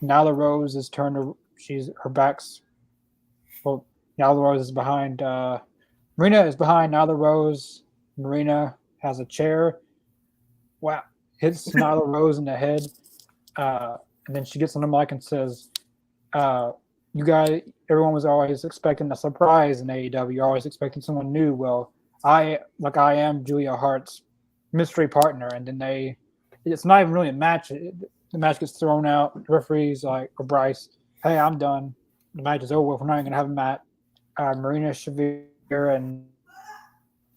Nyla Rose is turned. Her back's. Well, Nyla Rose is behind. Marina is behind Nyla Rose. Marina has a chair. Wow! Hits Nyla Rose in the head. And then she gets on the mic and says, "You guys, everyone was always expecting a surprise in AEW. You're always expecting someone new. Well, I am Julia Hart's mystery partner." And then it's not even really a match. The match gets thrown out. The referee's like, or Bryce, "Hey, I'm done. The match is over. We're not even gonna have a match." Marina Shafir and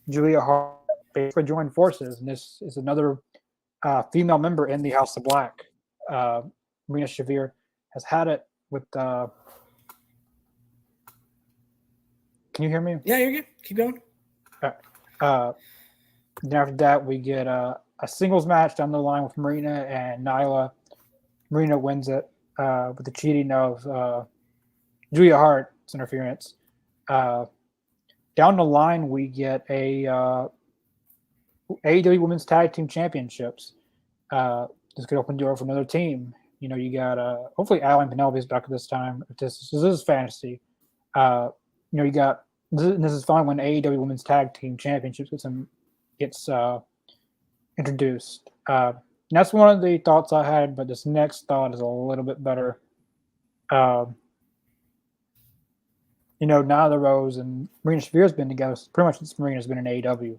Julia Hart basically join forces, and this is another female member in the House of Black. Marina Shafir has had it with. Can you hear me? Yeah, you're good. Keep going. Then after that, we get a singles match down the line with Marina and Nyla. Marina wins it with the cheating of Julia Hart's interference. Down the line, we get a AEW Women's Tag Team Championships. This could open the door for another team. You know, you got hopefully Allie and Penelope's back at this time. This is fantasy. You got this is fine when AEW Women's Tag Team Championships gets introduced. And that's one of the thoughts I had, but this next thought is a little bit better. Nyla Rose and Marina Shafir has been together. Pretty much since Marina's been in AEW.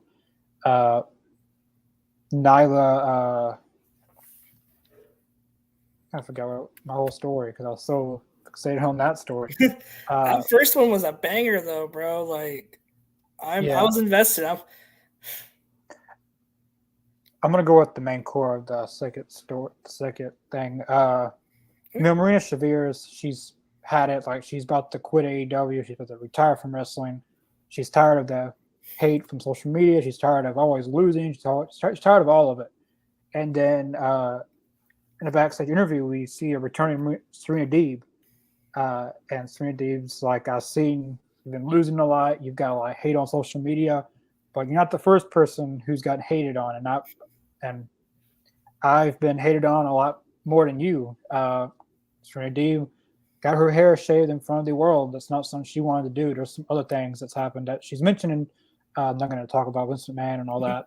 Nyla, I forgot my whole story because I was so fixated on that story. That first one was a banger, though, bro. Like, I was invested. I'm gonna go with the main core of the second thing. Marina Shafir, she's had it. Like, she's about to quit AEW. She's about to retire from wrestling. She's tired of the hate from social media. She's tired of always losing. She's tired of all of it. And then in a backstage interview, we see a returning Serena Deeb. And Serena Deeb's like, "I've seen you've been losing a lot. You've got a lot of hate on social media, but you're not the first person who's gotten hated on. And I've been hated on a lot more than you." Serena Deeb got her hair shaved in front of the world. That's not something she wanted to do. There's some other things that's happened that she's mentioning. I'm not going to talk about Vince McMahon and all that.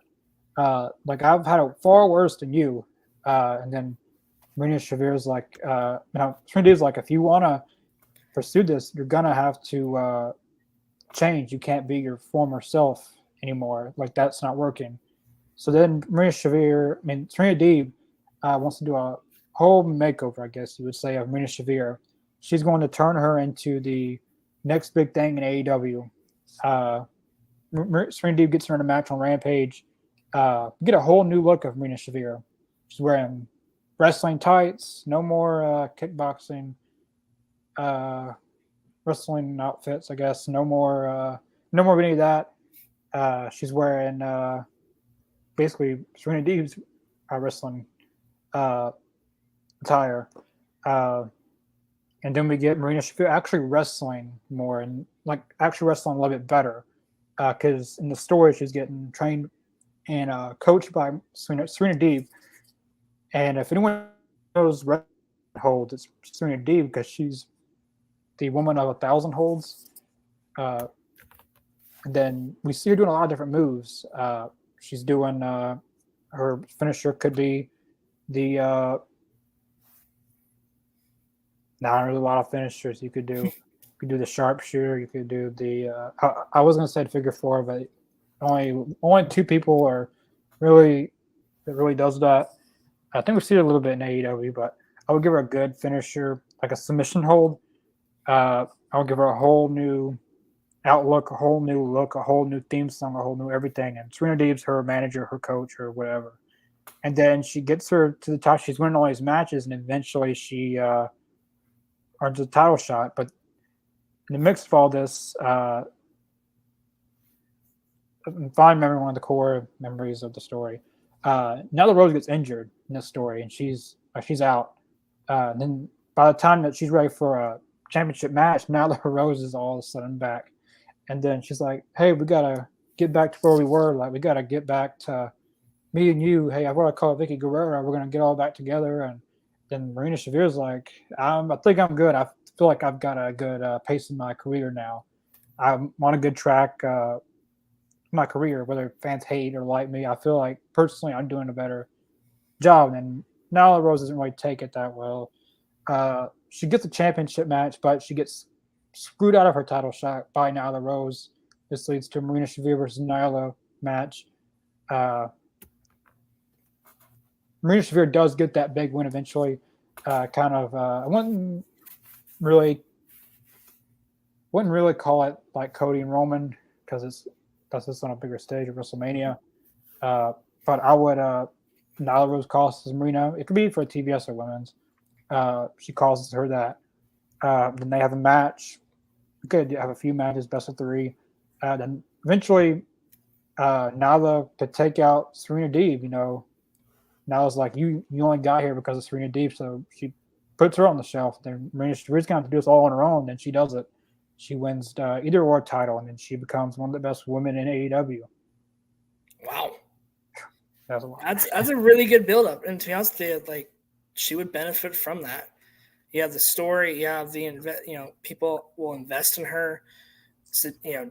Like, I've had it far worse than you. And then Marina Shavir's like, Serena Deeb's like, "If you want to pursue this, you're going to have to change. You can't be your former self anymore. Like, that's not working." So then Serena Deeb wants to do a whole makeover, I guess you would say, of Marina Shafir. She's going to turn her into the next big thing in AEW. Serena Deeb gets her in a match on Rampage. Get a whole new look of Marina Shafir. She's wearing wrestling tights, no more kickboxing, wrestling outfits, I guess. No more any of that. She's wearing basically Serena Deeb's wrestling attire. And then we get Marina Shafir actually wrestling more and actually wrestling a little bit better. Because in the story, she's getting trained and coached by Serena Deeb. And if anyone knows wrestling holds, it's Serena Deeb because she's the woman of 1,000 holds. And then we see her doing a lot of different moves. She's doing her her finisher could be the not really a lot of finishers. You could do the sharpshooter. You could do the I was gonna say figure four, but only two people are really does that. I think we see it a little bit in AEW, but I would give her a good finisher, like a submission hold. I would give her a whole new outlook, a whole new look, a whole new theme song, a whole new everything. And Serena Deeb's her manager, her coach, or whatever. And then she gets her to the top. She's winning all these matches, and eventually she earns a title shot. But in the mix of all this, if I remember one of the core memories of the story, Nyla Rose gets injured in this story, and she's out. Then by the time that she's ready for a championship match, Nyla Rose is all of a sudden back. And then she's like, hey, we got to get back to where we were. Like, we got to get back to me and you. Hey, I've got to call Vicky Guerrero. We're going to get all back together. And then Marina Shavir's like, I think I'm good. I feel like I've got a good pace in my career now. I'm on a good track in my career, whether fans hate or like me. I feel like, personally, I'm doing a better job. And Nyla Rose doesn't really take it that well. She gets a championship match, but she gets screwed out of her title shot by Nyla Rose. This leads to a Marina Shafir versus Nyla match. Marina Shafir does get that big win eventually. I wouldn't really call it like Cody and Roman because that's just on a bigger stage of WrestleMania. But I would Nyla Rose costs Marina. It could be for TBS or women's. She causes her that. Then they have a match. We could have a few matches, best of three. Then eventually, Nyla to take out Serena Deeb. You know, Nyla's like, you only got here because of Serena Deeb, so she puts her on the shelf. Then Marina Shavir's going to have to do this all on her own. Then she does it. She wins either or title, and then she becomes one of the best women in AEW. Wow, that's a really good build up. And to be honest with you, like, she would benefit from that. You have the story, you have the people will invest in her. So,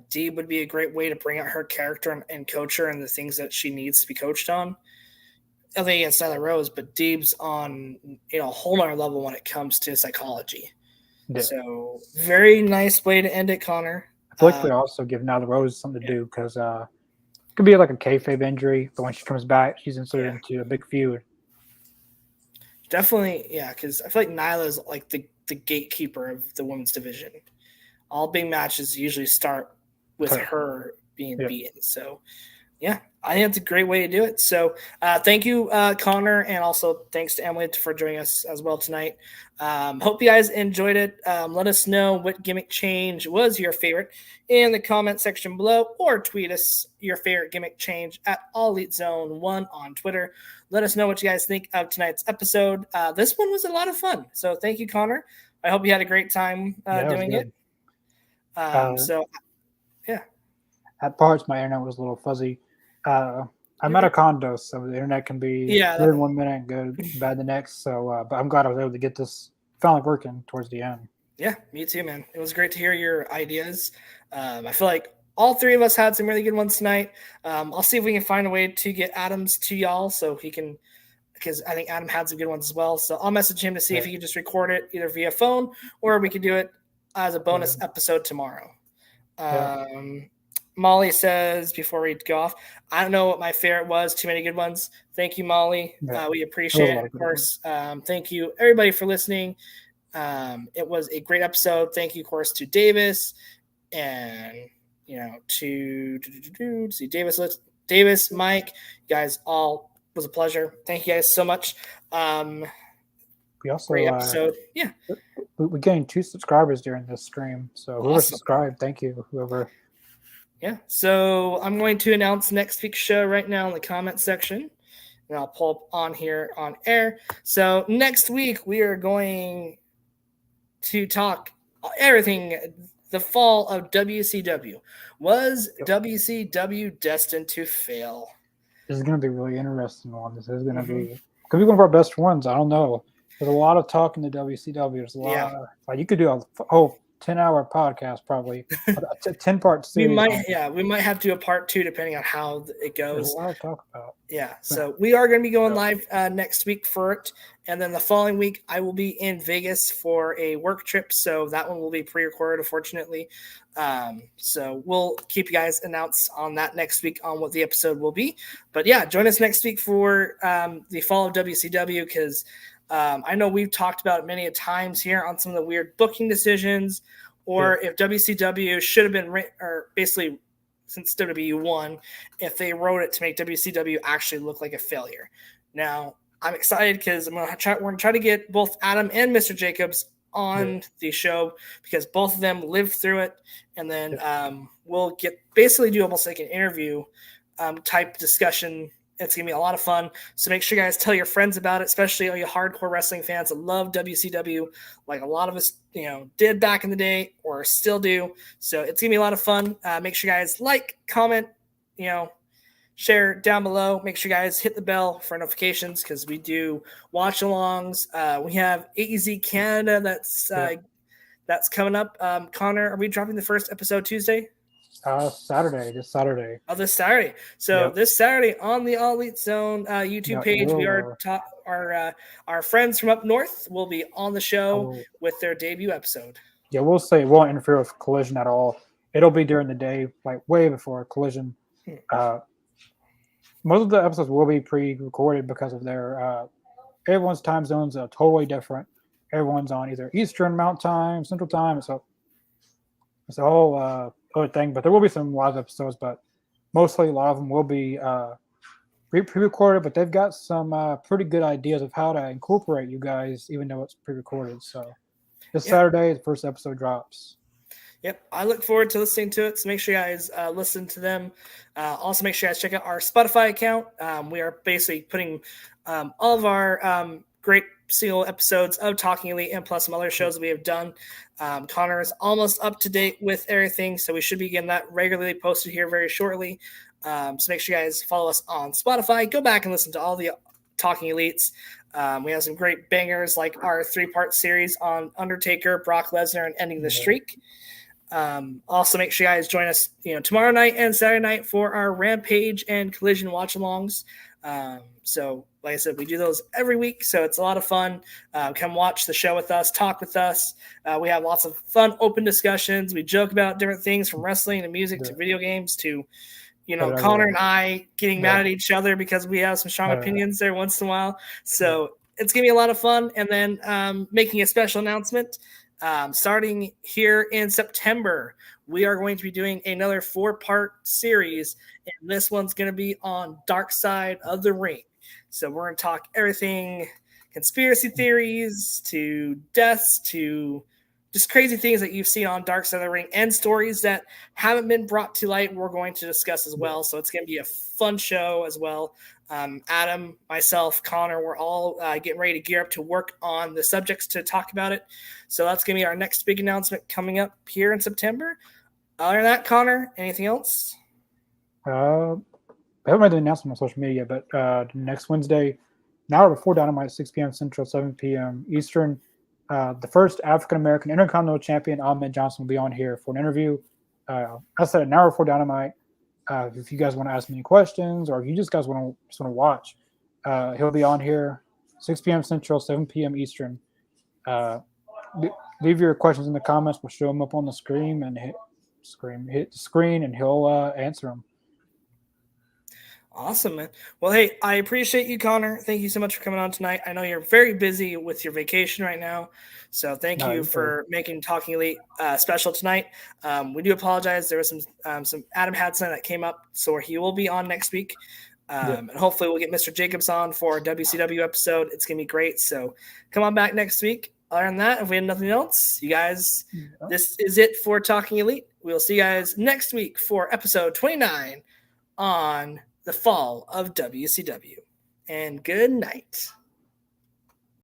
Deeb would be a great way to bring out her character and coach her and the things that she needs to be coached on. I think against Nyla Rose, but Deeb's on a whole other level when it comes to psychology. Yeah. So very nice way to end it, Connor. I feel like we also give Nyla Rose something to do because it could be like a kayfabe injury, but when she comes back, she's inserted into a big feud. Definitely, yeah, because I feel like Nyla is like the gatekeeper of the women's division. All big matches usually start with her being beaten. So, yeah, I think that's a great way to do it. So, thank you, Connor, and also thanks to Emily for joining us as well tonight. Hope you guys enjoyed it. Let us know what gimmick change was your favorite in the comment section below, or tweet us your favorite gimmick change at All Elite Zone 1 on Twitter. Let us know what you guys think of tonight's episode. This one was a lot of fun. So thank you, Connor. I hope you had a great time doing it. At parts, my internet was a little fuzzy. I'm at a condo, so the internet can be good in 1 minute, good, bad the next. So, but I'm glad I was able to get this finally working towards the end. Yeah, me too, man. It was great to hear your ideas. I feel like all three of us had some really good ones tonight. I'll see if we can find a way to get Adam's to y'all so he can, because I think Adam had some good ones as well. So I'll message him to see if he can just record it either via phone or we could do it as a bonus episode tomorrow. Molly says, before we go off, I don't know what my favorite was. Too many good ones. Thank you, Molly. We appreciate it, of course. Thank you, everybody, for listening. It was a great episode. Thank you, of course, to Davis and, to see Davis, Mike. You guys all was a pleasure. Thank you guys so much. We also great episode. We gained 2 subscribers during this stream. So whoever subscribed, thank you. Whoever. Yeah. So I'm going to announce next week's show right now in the comment section, and I'll pull up on here on air. So next week we are going to talk everything. The fall of WCW. Was WCW destined to fail? This is going to be a really interesting one. This is going to be could be one of our best ones. I don't know. There's a lot of talk in the WCW. There's a lot. You could do a whole 10-hour podcast, probably a 10-part series. We might have to do a part 2 depending on how it goes. There's a lot to talk about. Yeah, so we are going to be going live next week for it, and then the following week I will be in Vegas for a work trip, so that one will be pre-recorded, unfortunately. So we'll keep you guys announced on that next week on what the episode will be. But yeah, join us next week for the fall of WCW, because I know we've talked about it many a times here on some of the weird booking decisions, or if WCW should have been or basically since WWE won, if they wrote it to make WCW actually look like a failure. Now, I'm excited because we're going to try to get both Adam and Mr. Jacobs on the show, because both of them lived through it, and then we'll basically do almost like an interview type discussion. It's going to be a lot of fun. So make sure you guys tell your friends about it, especially all you hardcore wrestling fans that love WCW, like a lot of us, did back in the day or still do. So it's going to be a lot of fun. Make sure you guys like, comment, share down below. Make sure you guys hit the bell for notifications, because we do watch alongs. We have AEZ Canada that's coming up. Connor, are we dropping the first episode Tuesday? This Saturday. Oh, this Saturday. So this Saturday on the All Elite Zone YouTube page, we are our friends from up north will be on the show with their debut episode. Yeah, we'll say it won't interfere with Collision at all. It'll be during the day, like way before Collision. Most of the episodes will be pre-recorded because of their everyone's time zones are totally different. Everyone's on either Eastern Mountain Time, Central Time, so it's a whole other thing. But there will be some live episodes, but mostly a lot of them will be pre-recorded. But they've got some pretty good ideas of how to incorporate you guys, even though it's pre-recorded. So this Saturday, the first episode drops. Yep, I look forward to listening to it, so make sure you guys listen to them. Also, make sure you guys check out our Spotify account. We are basically putting all of our great single episodes of Talking Elite and plus some other shows that we have done. Connor is almost up to date with everything, so we should be getting that regularly posted here very shortly. So make sure you guys follow us on Spotify. Go back and listen to all the Talking Elites. We have some great bangers like our 3-part series on Undertaker, Brock Lesnar, and ending the streak. Also, make sure you guys join us, tomorrow night and Saturday night for our Rampage and Collision watch-alongs. So, like I said, we do those every week, so it's a lot of fun. Come watch the show with us, talk with us. We have lots of fun, open discussions. We joke about different things from wrestling to music to video games to, Connor and I getting mad at each other because we have some strong opinions there once in a while. So it's going to be a lot of fun. And then making a special announcement. Starting here in September, we are going to be doing another 4-part series, and this one's going to be on Dark Side of the Ring. So we're going to talk everything, conspiracy theories to deaths to just crazy things that you've seen on Dark Side of the Ring and stories that haven't been brought to light we're going to discuss as well. So it's going to be a fun show as well. Adam, myself, Connor, we're all getting ready to gear up to work on the subjects to talk about it. So that's going to be our next big announcement coming up here in September. Other than that, Connor, anything else? I haven't made the announcement on social media, but next Wednesday, an hour before Dynamite, 6 p.m. Central, 7 p.m. Eastern, the first African-American Intercontinental Champion, Ahmed Johnson, will be on here for an interview. I said an hour before Dynamite. If you guys want to ask me any questions, or if you just guys want to watch, he'll be on here 6 p.m. Central, 7 p.m. Eastern. Leave your questions in the comments. We'll show them up on the screen and hit the screen, and he'll answer them. Awesome, man. Well, hey, I appreciate you, Connor. Thank you so much for coming on tonight. I know you're very busy with your vacation right now, so thank you for making Talking Elite special tonight. We do apologize. There was some Adam had something that came up, so he will be on next week. And hopefully we'll get Mr. Jacobs on for a WCW episode. It's going to be great, so come on back next week. Other than that, if we have nothing else, you guys, this is it for Talking Elite. We'll see you guys next week for episode 29 on the fall of WCW. And good night.